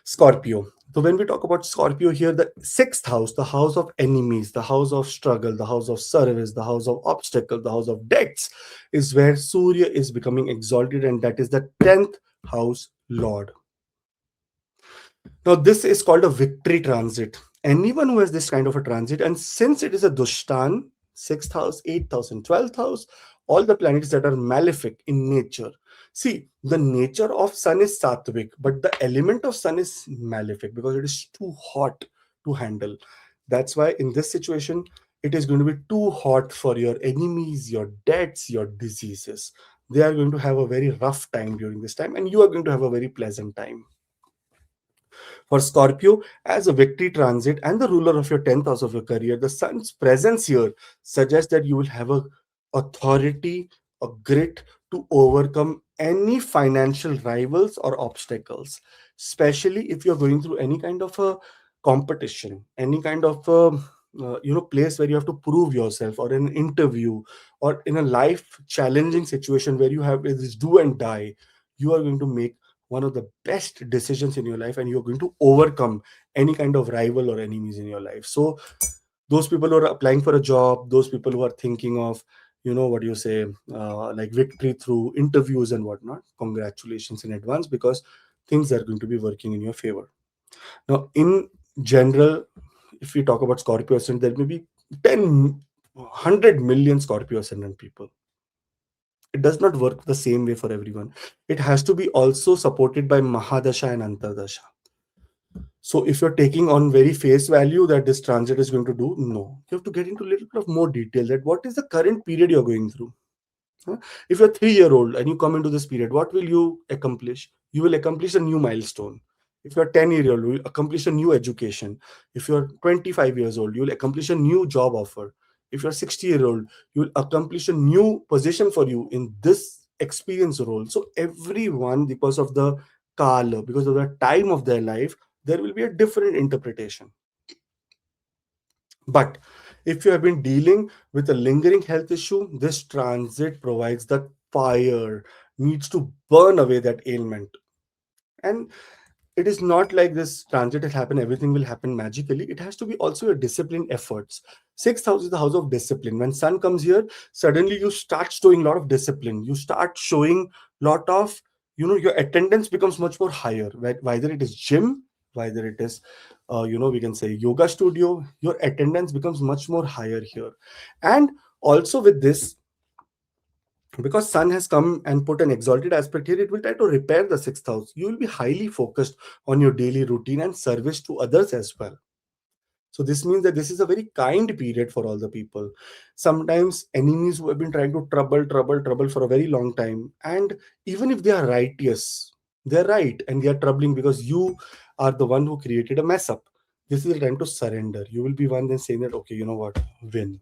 Speaker 1: Scorpio. So when we talk about Scorpio here, the sixth house, the house of enemies, the house of struggle, the house of service, the house of obstacle, the house of debts, is where Surya is becoming exalted, and that is the 10th house lord. Now, this is called a victory transit. Anyone who has this kind of a transit, and since it is a Dushtan, sixth house, 8th house, and 12th house, all the planets that are malefic in nature. See, the nature of Sun is Sattvic, but the element of Sun is malefic because it is too hot to handle. That's why in this situation, it is going to be too hot for your enemies, your debts, your diseases. They are going to have a very rough time during this time, and you are going to have a very pleasant time. For Scorpio, as a victory transit and the ruler of your 10th house of your career, the sun's presence here suggests that you will have a authority, a grit to overcome any financial rivals or obstacles, especially if you're going through any kind of a competition, any kind of a place where you have to prove yourself, or in an interview, or in a life challenging situation where you have this do and die. You are going to make one of the best decisions in your life, and you're going to overcome any kind of rival or enemies in your life. So those people who are applying for a job, those people who are thinking of, what do you say, like victory through interviews and whatnot, congratulations in advance, because things are going to be working in your favor. Now, in general, if we talk about Scorpio ascendant, there may be 100 million Scorpio ascendant people. It does not work the same way for everyone. It has to be also supported by Mahadasha and Antardasha. So if you're taking on very face value that this transit is going to do, no. You have to get into a little bit of more detail, that what is the current period you're going through. Huh? If you're 3 year old and you come into this period, what will you accomplish? You will accomplish a new milestone. If you're 10 year old, you will accomplish a new education. If you're 25 years old, you will accomplish a new job offer. If you're 60 year old, you will accomplish a new position for you in this experience role. So everyone, because of the kala, because of the time of their life, there will be a different interpretation. But if you have been dealing with a lingering health issue, this transit provides the fire, needs to burn away that ailment. And it is not like this transit has happened, everything will happen magically. It has to be also your disciplined efforts. Sixth house is the house of discipline. When sun comes here, suddenly you start showing a lot of discipline. You start showing lot of, your attendance becomes much more higher. Whether it is gym, whether it is, we can say yoga studio, your attendance becomes much more higher here. And also with this, Because sun has come and put an exalted aspect here, it will try to repair the sixth house. You will be highly focused on your daily routine and service to others as well. So this means that this is a very kind period for all the people. Sometimes enemies who have been trying to trouble for a very long time, and even if they are righteous, they're right and they are troubling because you are the one who created a mess up. This is the time to surrender. You will be one then saying that, okay, you know what, win.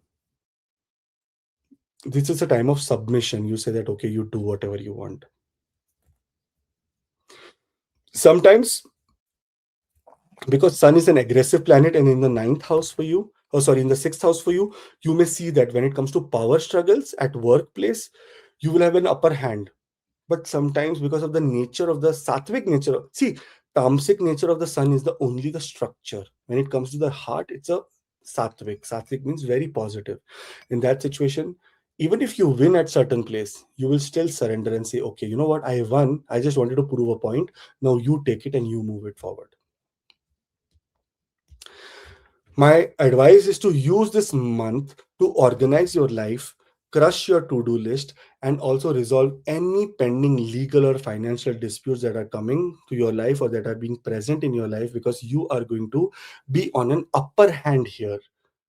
Speaker 1: This is a time of submission. You say that, okay, you do whatever you want. Sometimes, because sun is an aggressive planet and in the ninth house for you, oh sorry, in the sixth house for you, you may see that when it comes to power struggles at workplace, you will have an upper hand. But sometimes, because of the nature of the sattvic nature, see, tamasic nature of the sun is the only the structure. When it comes to the heart, it's a sattvic means very positive. In that situation, even if you win at certain place, you will still surrender and say, okay, you know what, I won, I just wanted to prove a point, now you take it and you move it forward. My advice is to use this month to organize your life, crush your to do list, and also resolve any pending legal or financial disputes that are coming to your life or that are being present in your life, because you are going to be on an upper hand here.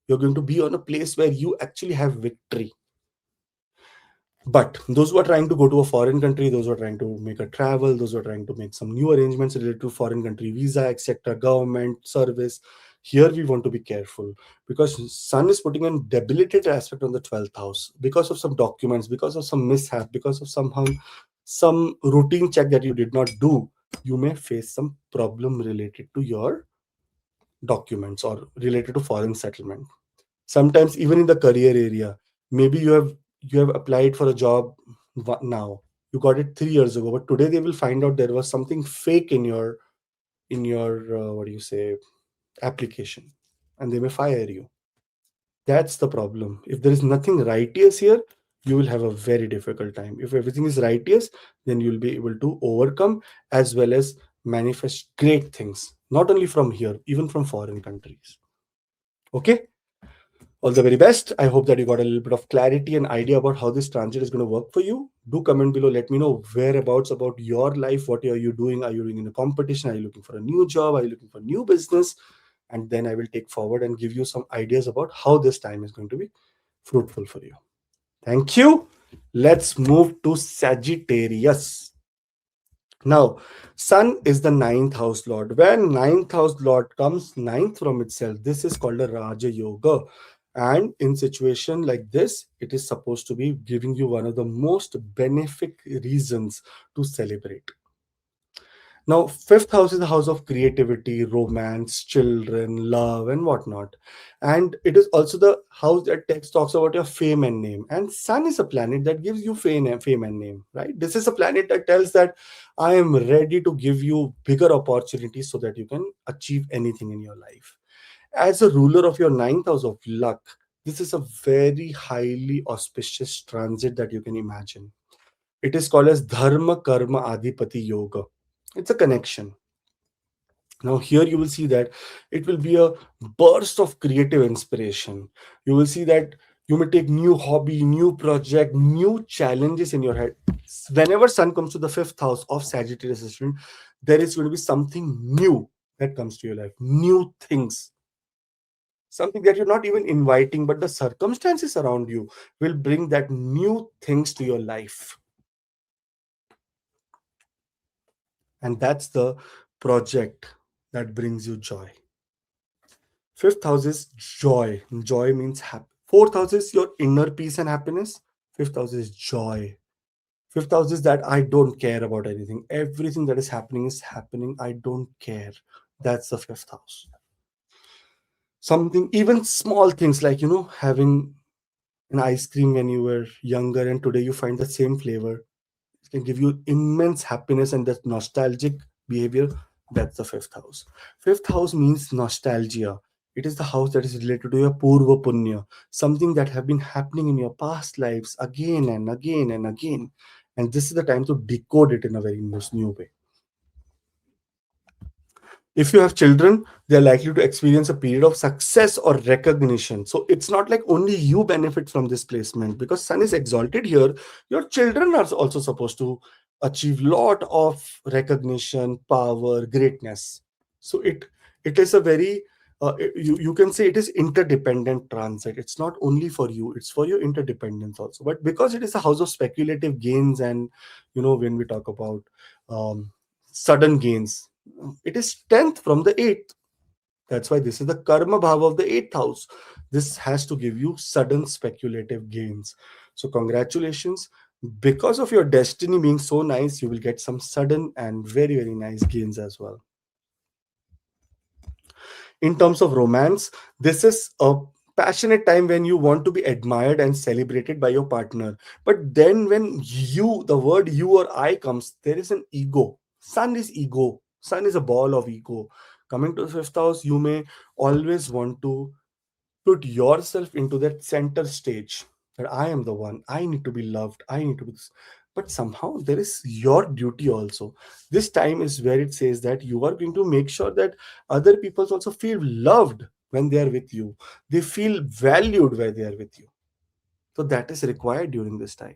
Speaker 1: You're going to be on a place where you actually have victory. But those who are trying to go to a foreign country, those who are trying to make a travel, those who are trying to make some new arrangements related to foreign country visa, etc., government service, here we want to be careful because Sun is putting a debilitated aspect on the 12th house because of some documents, because of some mishap, because of somehow some routine check that you did not do. You may face some problem related to your documents or related to foreign settlement. Sometimes even in the career area, maybe you have applied for a job now, you got it 3 years ago, but today they will find out there was something fake in your what do you say, application, and they may fire you. That's the problem. If there is nothing righteous here, you will have a very difficult time. If everything is righteous, then you'll be able to overcome as well as manifest great things, not only from here, even from foreign countries. Okay. All the very best. I hope that you got a little bit of clarity and idea about how this transit is going to work for you. Do comment below. Let me know whereabouts about your life. What are you doing? Are you doing in a competition? Are you looking for a new job? Are you looking for new business? And then I will take forward and give you some ideas about how this time is going to be fruitful for you. Thank you. Let's move to Sagittarius. Now, Sun is the ninth house lord. When ninth house lord comes ninth from itself, this is called a Raja Yoga. And in situation like this, it is supposed to be giving you one of the most benefic reasons to celebrate. Now, fifth house is the house of creativity, romance, children, love, and whatnot. And it is also the house that text talks about your fame and name. And Sun is a planet that gives you fame and name, right? This is a planet that tells that I am ready to give you bigger opportunities so that you can achieve anything in your life. As a ruler of your ninth house of luck, this is a very highly auspicious transit that you can imagine. It is called as Dharma Karma Adhipati Yoga. It's a connection. Now, here you will see that it will be a burst of creative inspiration. You will see that you may take new hobby, new project, new challenges in your head. Whenever Sun comes to the fifth house of Sagittarius assistant, there is going to be something new that comes to your life, new things, something that you're not even inviting, but the circumstances around you will bring that new things to your life. And that's the project that brings you joy. Fifth house is joy. Joy means happy. Fourth house is your inner peace and happiness. Fifth house is joy. Fifth house is that I don't care about anything. Everything that is happening. I don't care. That's the fifth house. Something, even small things like, having an ice cream when you were younger and today you find the same flavor. It can give you immense happiness and that nostalgic behavior. That's the fifth house. Fifth house means nostalgia. It is the house that is related to your purva punya, something that have been happening in your past lives again and again and again. And this is the time to decode it in a very new way. If you have children, they're likely to experience a period of success or recognition. So it's not like only you benefit from this placement. Because sun is exalted here, your children are also supposed to achieve lot of recognition, power, greatness. So it is a very you can say it is interdependent transit. It's not only for you, it's for your interdependence also. But because it is a house of speculative gains, and when we talk about um, sudden gains, it is 10th from the 8th. That's why this is the karma bhava of the 8th house. This has to give you sudden speculative gains. So, congratulations. Because of your destiny being so nice, you will get some sudden and very, very nice gains as well. In terms of romance, this is a passionate time when you want to be admired and celebrated by your partner. But then when the word you or I comes, there is an ego. Sun is ego. Sun is a ball of ego. Coming to the fifth house, you may always want to put yourself into that center stage, that I am the one, I need to be loved, I need to be this. But somehow there is your duty also. This time is where it says that you are going to make sure that other people also feel loved when they are with you, they feel valued where they are with you. So that is required during this time.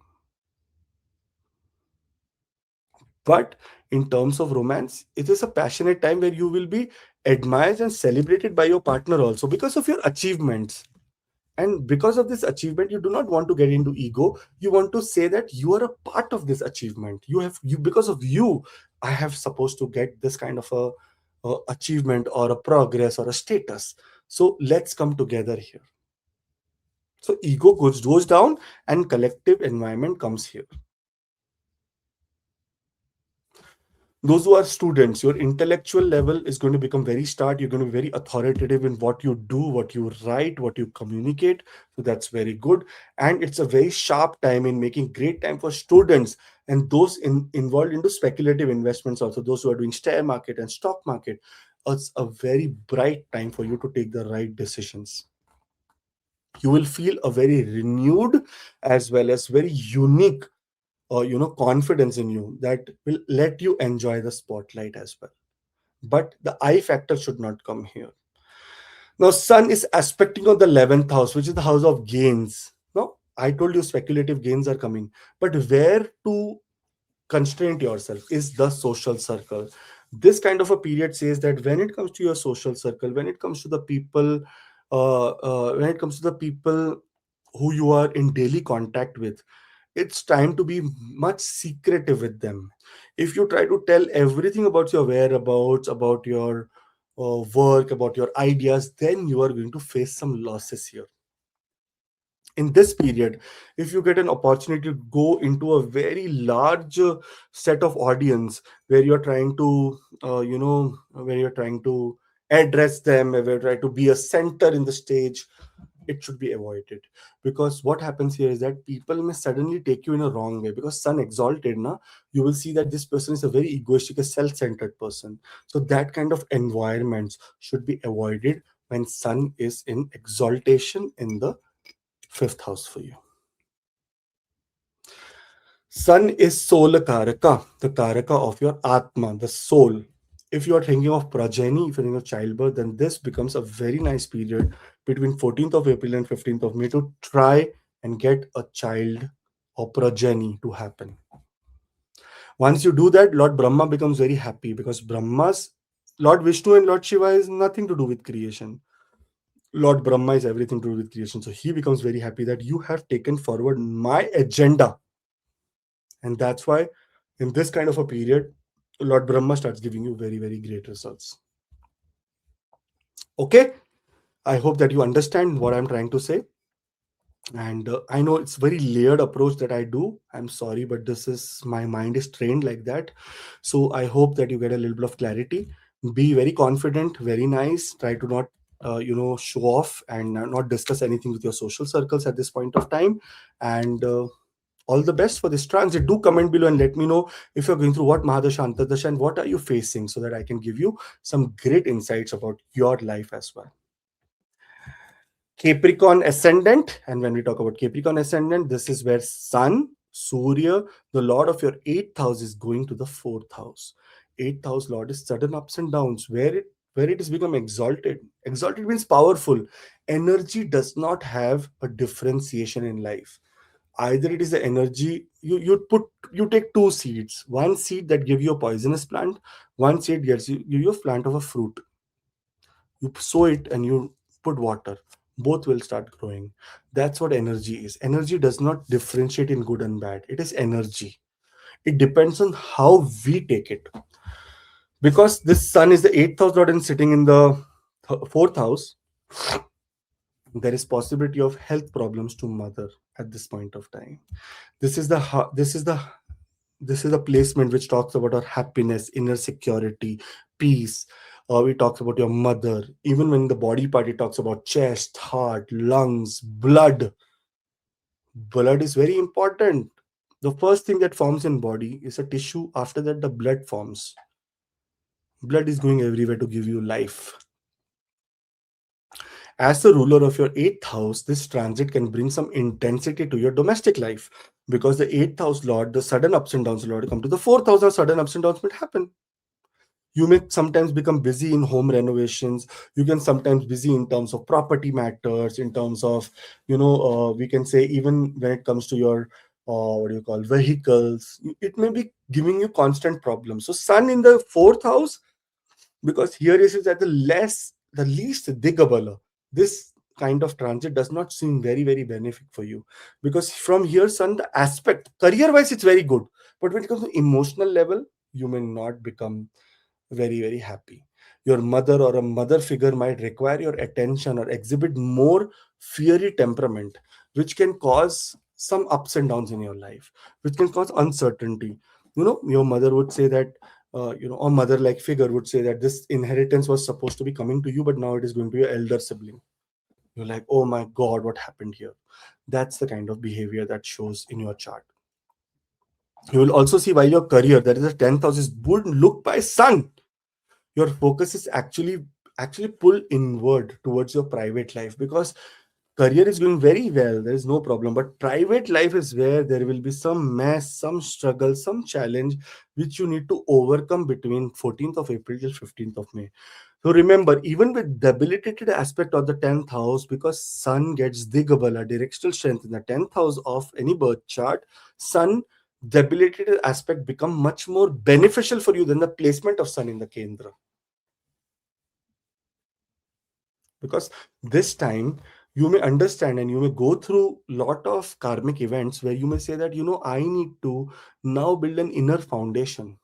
Speaker 1: But in terms of romance, it is a passionate time where you will be admired and celebrated by your partner also because of your achievements. And because of this achievement, you do not want to get into ego. You want to say that you are a part of this achievement. You because of you, I have supposed to get this kind of a achievement or a progress or a status. So let's come together here. So ego goes down and collective environment comes here. Those who are students, your intellectual level is going to become very start. You're going to be very authoritative in what you do, what you write, what you communicate. So that's very good. And it's a very sharp time in making great time for students and those involved into speculative investments also, those who are doing share market and stock market. It's a very bright time for you to take the right decisions. You will feel a very renewed as well as very unique confidence in you that will let you enjoy the spotlight as well. But the I factor should not come here. Now sun is aspecting on the 11th house, which is the house of gains. Now I told you speculative gains are coming, but where to constraint yourself is the social circle. This kind of a period says that when it comes to your social circle, when it comes to the people, when it comes to the people who you are in daily contact with, it's time to be much secretive with them. If you try to tell everything about your whereabouts, about your work, about your ideas, then you are going to face some losses here. In this period, if you get an opportunity to go into a very large set of audience where you're trying to where you're trying to address them, where you're trying to be a center in the stage, it should be avoided. Because what happens here is that people may suddenly take you in a wrong way, because sun exalted na, you will see that this person is a very egoistic, a self-centered person. So that kind of environments should be avoided when sun is in exaltation in the fifth house for you. Sun is soul karaka, the karaka of your atma, the soul. If you are thinking of progeny, if you're thinking of childbirth, then this becomes a very nice period between 14th of April and 15th of May to try and get a child or progeny to happen. Once you do that, Lord Brahma becomes very happy, because Brahma's Lord Vishnu and Lord Shiva is nothing to do with creation. Lord Brahma is everything to do with creation. So he becomes very happy that you have taken forward my agenda. And that's why in this kind of a period, Lord Brahma starts giving you very, very great results. Okay. I hope that you understand what I'm trying to say. And I know it's very layered approach that I do. I'm sorry, but this is my mind is trained like that. So I hope that you get a little bit of clarity. Be very confident, very nice. Try to not show off and not discuss anything with your social circles at this point of time. And all the best for this transit. Do comment below and let me know if you're going through what Mahadasha, Antardasha, and what are you facing, so that I can give you some great insights about your life as well. Capricorn ascendant. And when we talk about Capricorn ascendant, this is where Sun, Surya, the Lord of your 8th house, is going to the 4th house. eighth house lord is sudden ups and downs, where it is become exalted. Exalted means powerful. Energy does not have a differentiation in life. Either it is the energy you take two seeds, one seed that give you a poisonous plant, one seed give you a plant of a fruit. You sow it and you put water, both will start growing. That's what energy is. Energy does not differentiate in good and bad. It is energy. It depends on how we take it. Because this sun is the eighth house lord and sitting in the fourth house, there is possibility of health problems to mother at this point of time. This is the this is a placement which talks about our happiness, inner security, peace. We talks about your mother. Even when the body part, it talks about chest, heart, lungs, blood. Blood is very important. The first thing that forms in body is a tissue. After that, the blood forms. Blood is going everywhere to give you life. As the ruler of your eighth house, this transit can bring some intensity to your domestic life, because the eighth house lord, the sudden ups and downs lord, come to the fourth house, or sudden ups and downs might happen. You may sometimes become busy in home renovations. You can sometimes busy in terms of property matters, in terms of, we can say, even when it comes to your what do you call, vehicles, it may be giving you constant problems. So sun in the fourth house, because here is at the least digable, this kind of transit does not seem very very benefic for you, because from here sun, the aspect career wise it's very good, but when it comes to emotional level, you may not become very very happy. Your mother or a mother figure might require your attention or exhibit more fiery temperament, which can cause some ups and downs in your life, which can cause uncertainty. Your mother would say that, a mother like figure would say that this inheritance was supposed to be coming to you, but now it is going to your elder sibling. You're like, oh my god, what happened here? That's the kind of behavior that shows in your chart. You will also see, while your career, that is the 10th house, is good look by sun, your focus is actually pull inward towards your private life, because career is going very well, there is no problem, but private life is where there will be some mess, some struggle, some challenge, which you need to overcome between 14th of April till 15th of May. So remember, even with debilitated aspect of the 10th house, because sun gets digabala, directional strength in the 10th house of any birth chart, sun debilitated aspect become much more beneficial for you than the placement of sun in the kendra. Because this time you may understand and you may go through lot of karmic events where you may say that, I need to now build an inner foundation.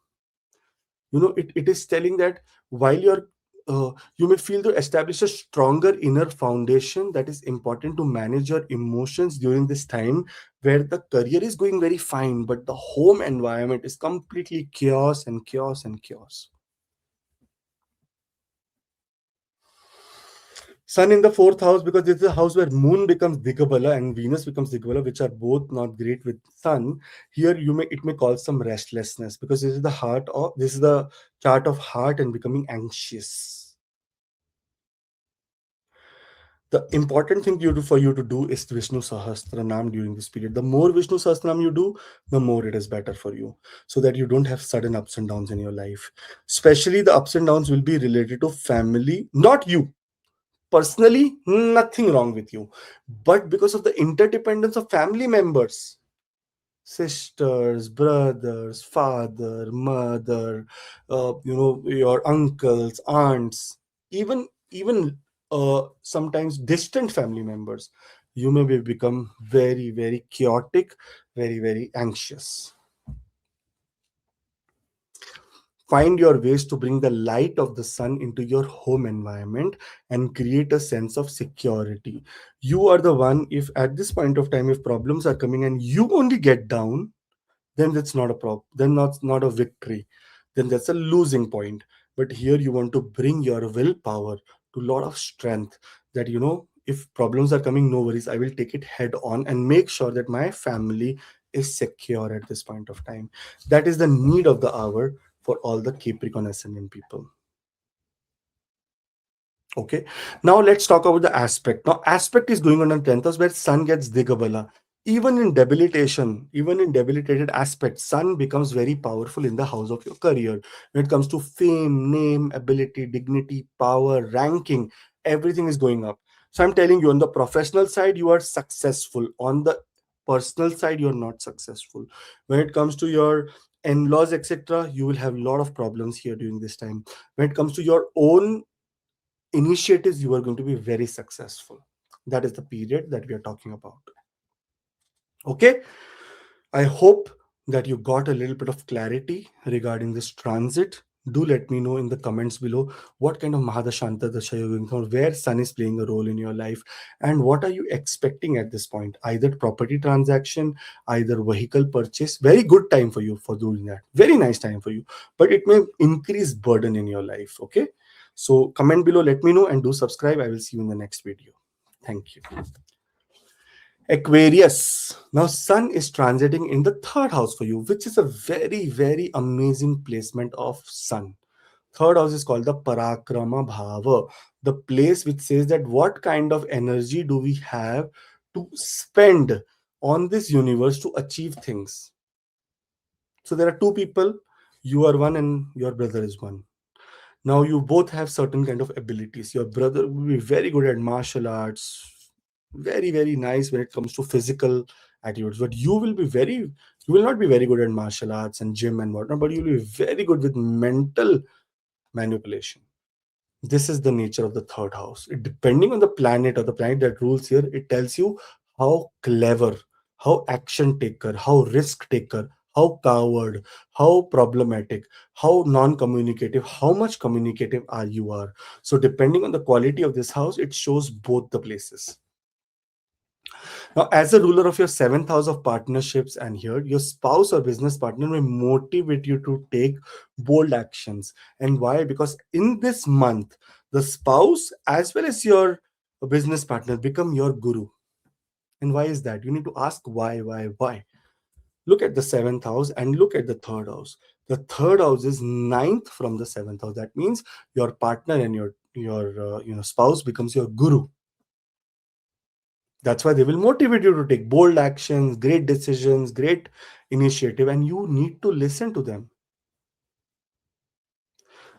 Speaker 1: It is telling that while you may feel to establish a stronger inner foundation, that is important to manage your emotions during this time, where the career is going very fine but the home environment is completely chaos and chaos and chaos. Sun in the fourth house, because this is a house where Moon becomes Digabala and Venus becomes Digabala, which are both not great with Sun. Here it may cause some restlessness, because this is the chart of heart and becoming anxious. The important thing for you to do is Vishnu Sahasranam during this period. The more Vishnu Sahasranam you do, the more it is better for you, so that you don't have sudden ups and downs in your life. Especially the ups and downs will be related to family, not you personally, nothing wrong with you, but because of the interdependence of family members, sisters, brothers, father, mother, your uncles, aunts, even sometimes distant family members, you may become very very chaotic, very very anxious. Find your ways to bring the light of the sun into your home environment and create a sense of security. You are the one, if at this point of time, if problems are coming and you only get down, then that's not a problem. Then that's not a victory. Then that's a losing point. But here you want to bring your willpower to a lot of strength, that, if problems are coming, no worries, I will take it head on and make sure that my family is secure at this point of time. That is the need of the hour for all the Capricorn ascendant people. Okay. Now let's talk about the aspect. Now, aspect is going on 10th house where sun gets Digabala. even in debilitated aspects, sun becomes very powerful in the house of your career. When it comes to fame, name, ability, dignity, power, ranking, everything is going up. So I'm telling you, on the professional side you are successful, on the personal side you're not successful. When it comes to your in-laws, etc., you will have a lot of problems here during this time. When it comes to your own initiatives, you are going to be very successful. That is the period that we are talking about. Okay, I hope that you got a little bit of clarity regarding this transit. Do let me know in the comments below what kind of Mahadashanta Dasha you're going through, where Sun is playing a role in your life, and what are you expecting at this point? Either property transaction, either vehicle purchase. Very good time for you for doing that. Very nice time for you, but it may increase burden in your life. Okay, so comment below, let me know, and do subscribe. I will see you in the next video. Thank you. Aquarius. Now, Sun is transiting in the third house for you, which is a very, very amazing placement of Sun. Third house is called the Parakrama Bhava, the place which says that what kind of energy do we have to spend on this universe to achieve things. So, there are two people, you are one and your brother is one. Now you both have certain kind of abilities. Your brother will be very good at martial arts, very, very nice when it comes to physical attitudes, but you will not be very good at martial arts and gym and whatnot, but you'll be very good with mental manipulation. This is the nature of the third house. Depending on the planet or the planet that rules here, it tells you how clever, how action taker, how risk taker, how coward, how problematic, how non-communicative, how much communicative are. So depending on the quality of this house, it shows both the places. Now, as a ruler of your seventh house of partnerships, and here your spouse or business partner may motivate you to take bold actions. And why? Because in this month, the spouse as well as your business partner become your guru. And why is that? You need to ask why. Look at the seventh house and look at the third house. The third house is ninth from the seventh house. That means your partner and your spouse becomes your guru. That's why they will motivate you to take bold actions, great decisions, great initiative, and you need to listen to them.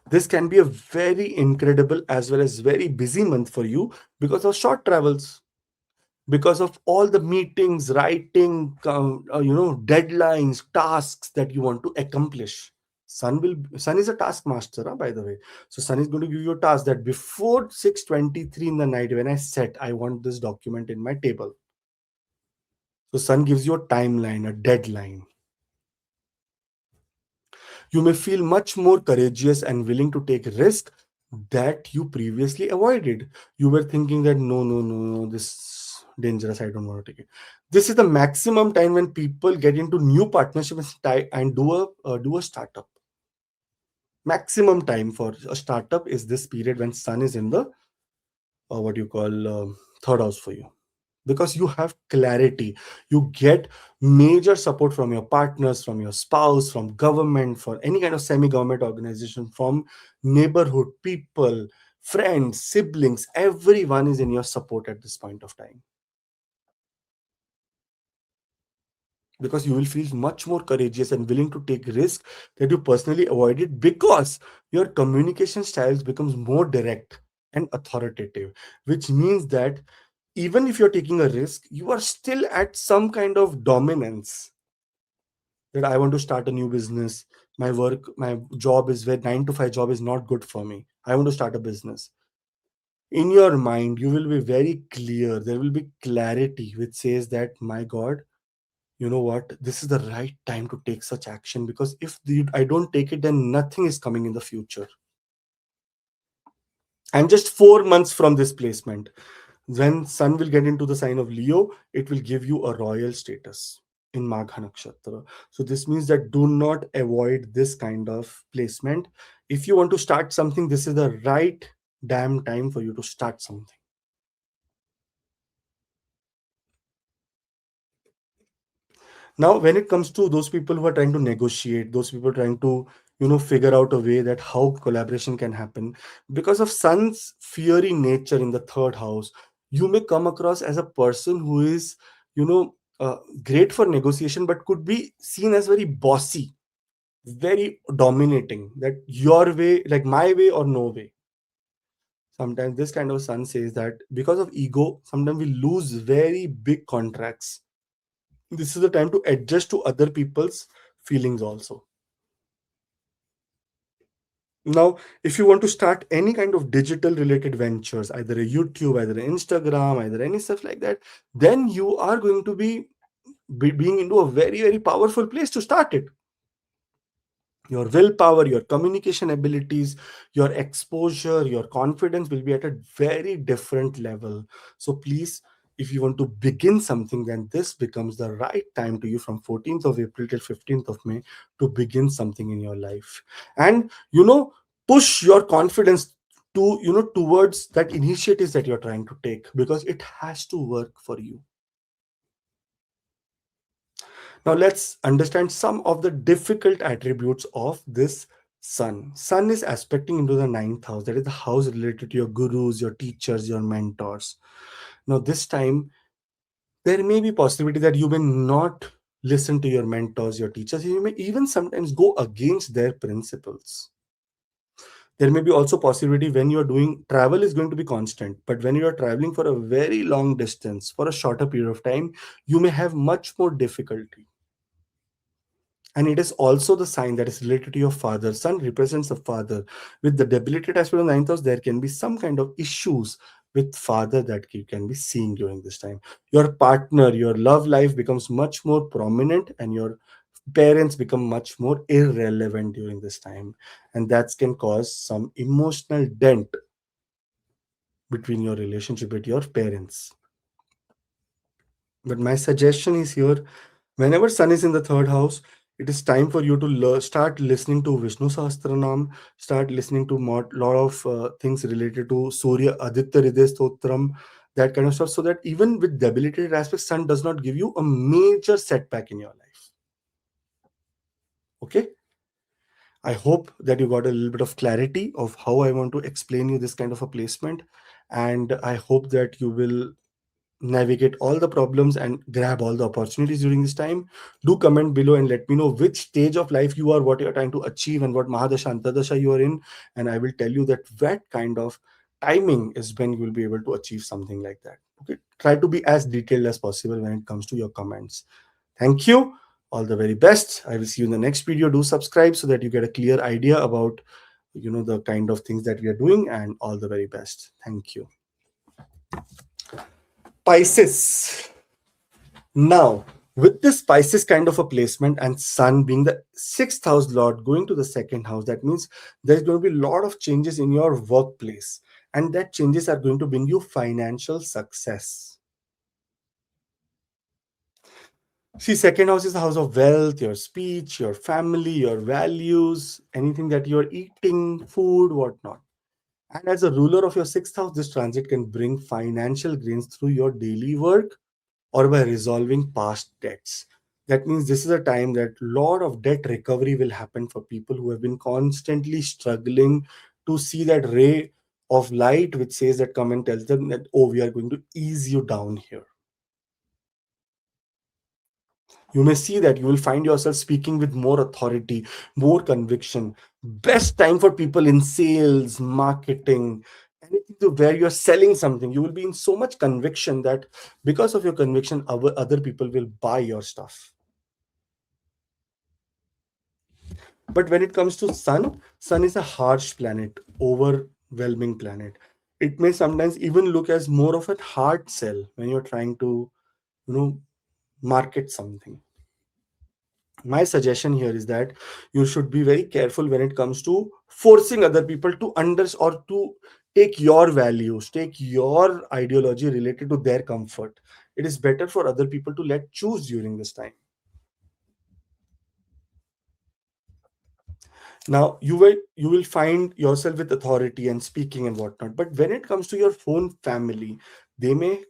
Speaker 1: This can be a very incredible as well as very busy month for you because of short travels, because of all the meetings, writing, deadlines, tasks that you want to accomplish. Sun is a taskmaster, by the way. So Sun is going to give you a task that before 6:23 in the night, when I want this document in my table. So Sun gives you a timeline, a deadline. You may feel much more courageous and willing to take risk that you previously avoided. You were thinking that no, this is dangerous, I don't want to take it. This is the maximum time when people get into new partnerships and do a startup. Maximum time for a startup is this period when Sun is in the what you call third house for you, because you have clarity. You get major support from your partners, from your spouse, from government, for any kind of semi-government organization, from neighborhood people, friends, siblings. Everyone is in your support at this point of time, because you will feel much more courageous and willing to take risk that you personally avoided, because your communication styles becomes more direct and authoritative, which means that even if you're taking a risk, you are still at some kind of dominance. That I want to start a new business. My job is where 9 to 5 job is not good for me. I want to start a business. In your mind, you will be very clear. There will be clarity which says that, my God, you know what? This is the right time to take such action, because if I don't take it, then nothing is coming in the future. And just 4 months from this placement, when Sun will get into the sign of Leo, it will give you a royal status in Magha Nakshatra. So this means that do not avoid this kind of placement. If you want to start something, this is the right damn time for you to start something. Now, when it comes to those people who are trying to negotiate, those people trying to, figure out a way that how collaboration can happen, because of Sun's fiery nature in the third house, you may come across as a person who is, you know, great for negotiation, but could be seen as very bossy, very dominating, that your way, like my way or no way. Sometimes this kind of sun says that because of ego, sometimes we lose very big contracts. This is the time to adjust to other people's feelings also. Now, if you want to start any kind of digital related ventures, either a YouTube, either an Instagram, either any stuff like that, then you are going to be being into a very, very powerful place to start it. Your willpower, your communication abilities, your exposure, your confidence will be at a very different level. So please, if you want to begin something, then this becomes the right time to you from 14th of April till 15th of May to begin something in your life. And push your confidence to towards that initiatives that you're trying to take, because it has to work for you. Now let's understand some of the difficult attributes of this sun. Sun is aspecting into the ninth house. That is the house related to your gurus, your teachers, your mentors. Now this time, there may be possibility that you may not listen to your mentors, your teachers. You may even sometimes go against their principles. There may be also possibility when you are doing travel is going to be constant, but when you are traveling for a very long distance for a shorter period of time, you may have much more difficulty. And it is also the sign that is related to your father. Sun represents the father. With the debilitated aspect of ninth house, there can be some kind of issues with father that you can be seeing during this time. Your partner, your love life becomes much more prominent, and your parents become much more irrelevant during this time. And that can cause some emotional dent between your relationship with your parents. But my suggestion is here, whenever Sun is in the third house, it is time for you to start listening to Vishnu Sahasranam, start listening to lot of things related to Surya Aditya Hriday Stotram, that kind of stuff, so that even with debilitated aspects, Sun does not give you a major setback in your life. Okay? I hope that you got a little bit of clarity of how I want to explain you this kind of a placement. And I hope that you will navigate all the problems and grab all the opportunities during this time. Do comment below and let me know which stage of life you are, what you are trying to achieve, and what Mahadasha Antardasha you are in. And I will tell you that what kind of timing is when you will be able to achieve something like that. Okay. Try to be as detailed as possible when it comes to your comments. Thank you. All the very best. I will see you in the next video. Do subscribe so that you get a clear idea about the kind of things that we are doing, and all the very best. Thank you. Pisces. Now, with this Pisces kind of a placement and Sun being the sixth house lord going to the second house, that means there's going to be a lot of changes in your workplace, and that changes are going to bring you financial success. See, second house is the house of wealth, your speech, your family, your values, anything that you're eating, food, whatnot. And as a ruler of your sixth house, this transit can bring financial gains through your daily work or by resolving past debts. That means this is a time that lot of debt recovery will happen for people who have been constantly struggling to see that ray of light which says that come and tells them that, oh, we are going to ease you down here. You may see that you will find yourself speaking with more authority, more conviction. Best time for people in sales, marketing, anything to where you're selling something. You will be in so much conviction that because of your conviction, other people will buy your stuff. But when it comes to Sun is a harsh planet, overwhelming planet. It may sometimes even look as more of a hard sell when you're trying to, market something. My suggestion here is that you should be very careful when it comes to forcing other people to or to take your values, take your ideology related to their comfort. It is better for other people to let choose during this time. Now you will find yourself with authority and speaking and whatnot, but when it comes to your own family, they may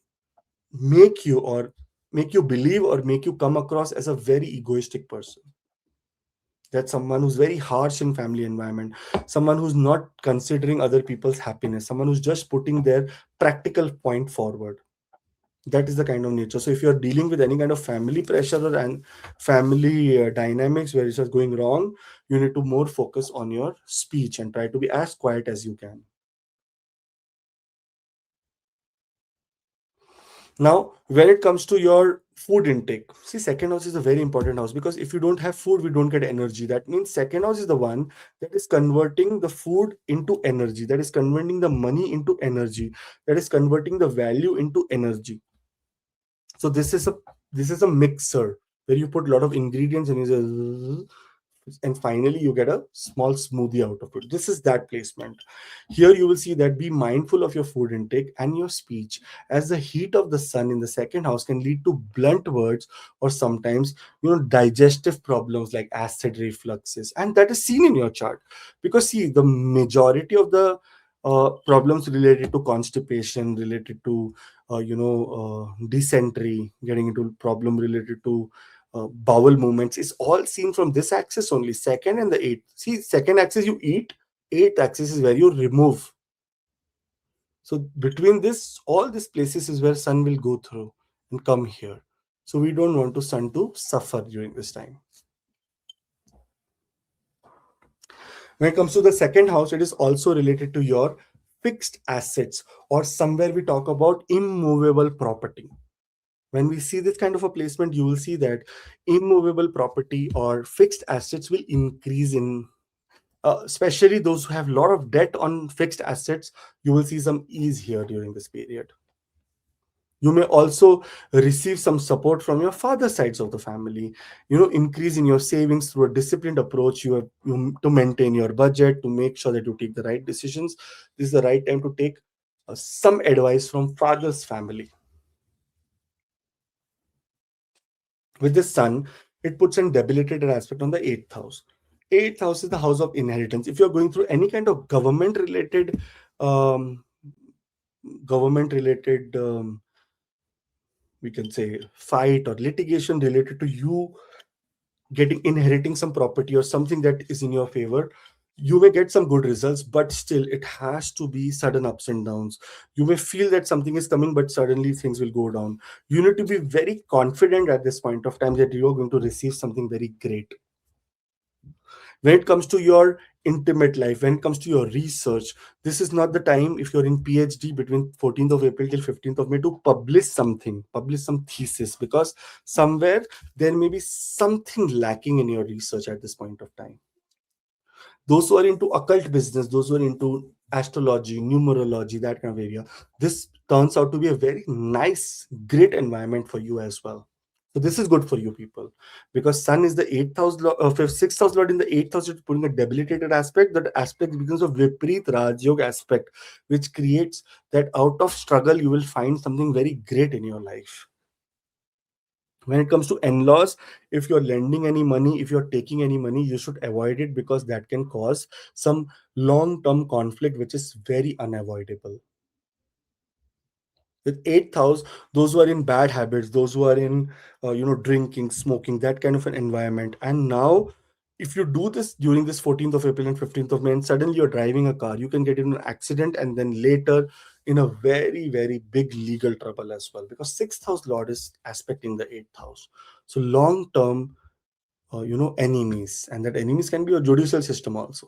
Speaker 1: make you or make you believe or make you come across as a very egoistic person. That's someone who's very harsh in family environment, someone who's not considering other people's happiness, someone who's just putting their practical point forward. That is the kind of nature. So if you're dealing with any kind of family pressure or and family dynamics where it's just going wrong, you need to more focus on your speech and try to be as quiet as you can. Now, when it comes to your food intake, see, second house is a very important house, because if you don't have food, we don't get energy. That means second house is the one that is converting the food into energy, that is converting the money into energy, that is converting the value into energy. So this is a mixer where you put a lot of ingredients and and finally you get a small smoothie out of it. This is that placement. Here you will see that be mindful of your food intake and your speech, as the heat of the sun in the second house can lead to blunt words, or sometimes digestive problems like acid refluxes, and that is seen in your chart. Because see, the majority of the problems related to constipation, related to dysentery, getting into problem related to bowel movements, is all seen from this axis only, second and the eighth. See, second axis you eat, eighth axis is where you remove. So between this, all these places is where sun will go through and come here. So we don't want to sun to suffer during this time. When it comes to the second house, it is also related to your fixed assets, or somewhere we talk about immovable property. When we see this kind of a placement, you will see that immovable property or fixed assets will increase in, especially those who have a lot of debt on fixed assets. You will see some ease here during this period. You may also receive some support from your father sides of the family. Increase in your savings through a disciplined approach. To maintain your budget, to make sure that you take the right decisions. This is the right time to take some advice from father's family. With the sun, it puts a debilitated aspect on the eighth house. Eighth house is the house of inheritance. If you're going through any kind of um, government related, we can say, fight or litigation related to you inheriting some property or something that is in your favor, you may get some good results, but still it has to be sudden ups and downs. You may feel that something is coming, but suddenly things will go down. You need to be very confident at this point of time that you are going to receive something very great. When it comes to your intimate life, when it comes to your research, this is not the time, if you're in PhD, between 14th of April till 15th of May, to publish some thesis, because somewhere there may be something lacking in your research at this point of time. Those who are into occult business, those who are into astrology, numerology, that kind of area, this turns out to be a very nice, great environment for you as well. So this is good for you people, because Sun is the eighth house, sixth house lord in the eighth house, it's putting a debilitated aspect. That aspect becomes a Vipreet Rajyog aspect, which creates that out of struggle you will find something very great in your life. When it comes to in-laws, if you're lending any money, if you're taking any money, you should avoid it, because that can cause some long-term conflict, which is very unavoidable. With eighth house, those who are in bad habits, those who are in drinking, smoking, that kind of an environment, and now if you do this during this 14th of April and 15th of May, and suddenly you're driving a car, you can get in an accident, and then later in a very, very big legal trouble as well, because sixth house lord is aspecting the eighth house. So long term enemies, and that enemies can be a judicial system also.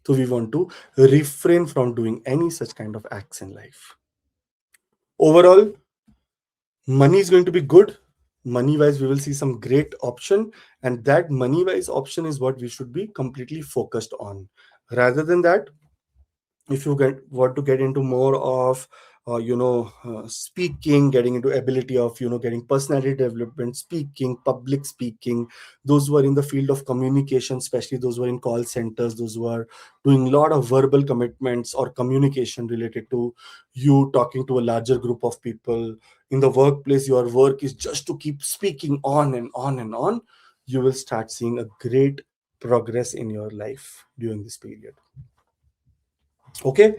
Speaker 1: So we want to refrain from doing any such kind of acts in life. Overall, money is going to be good. Money wise, we will see some great option, and that money wise option is what we should be completely focused on. Rather than that, if you want to get into more of speaking, getting into ability of getting personality development, speaking, public speaking, those who are in the field of communication, especially those who are in call centers, those who are doing a lot of verbal commitments or communication related to you talking to a larger group of people in the workplace, your work is just to keep speaking on and on and on, you will start seeing a great progress in your life during this period. Okay,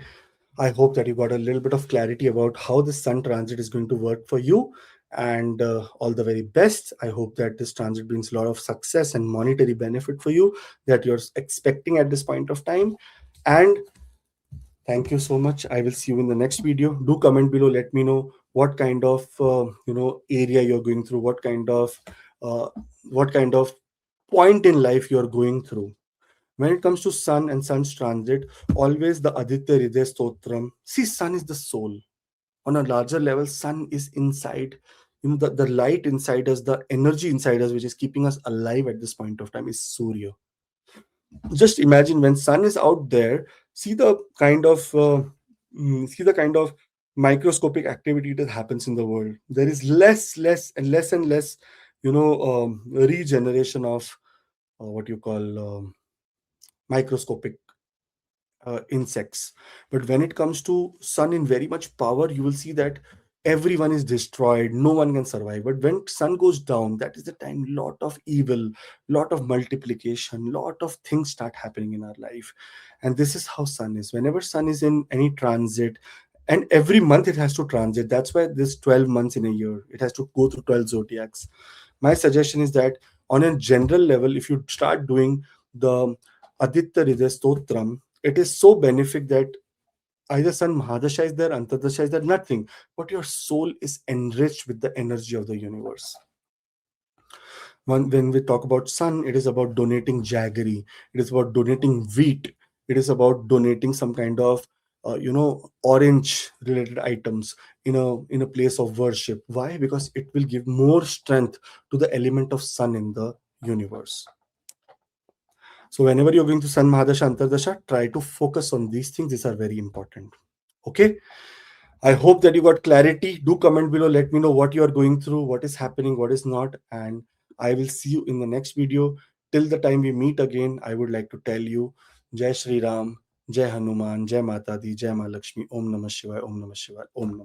Speaker 1: I hope that you got a little bit of clarity about how the sun transit is going to work for you, and all the very best. I hope that this transit brings a lot of success and monetary benefit for you that you're expecting at this point of time. And Thank you so much. I will see you in the next video. Do comment below. Let me know what kind of area you're going through, uh, what kind of point in life you're going through. When it comes to sun and sun's transit, always the Aditya Hridaya Stotram. See, sun is the soul. On a larger level, sun is inside. The light inside us, the energy inside us, which is keeping us alive at this point of time, is Surya. Just imagine when sun is out there, see the kind of microscopic activity that happens in the world. There is less and less regeneration of what you call microscopic insects. But when it comes to sun in very much power, you will see that everyone is destroyed, no one can survive. But when sun goes down, that is the time lot of evil, lot of multiplication, lot of things start happening in our life. And this is how sun is. Whenever sun is in any transit, and every month it has to transit, that's why this 12 months in a year, it has to go through 12 zodiacs. My suggestion is that on a general level, if you start doing the Aditya Hridaya Stotram, it is so benefic that either Sun Mahadasha is there, Antardasha is there, nothing. But your soul is enriched with the energy of the universe. When we talk about Sun, it is about donating jaggery, it is about donating wheat, it is about donating some kind of orange related items in a place of worship. Why? Because it will give more strength to the element of sun in the universe. So whenever you're going to Sun Mahadasha, Antardasha, try to focus on these things. These are very important. Okay. I hope that you got clarity. Do comment below. Let me know what you are going through, what is happening, what is not. And I will see you in the next video. Till the time we meet again, I would like to tell you Jai Shri Ram, Jai Hanuman, Jai Mata Di, Jai Ma Lakshmi, Om Namah Shivaya, Om Namah Shivaya, Om Namah.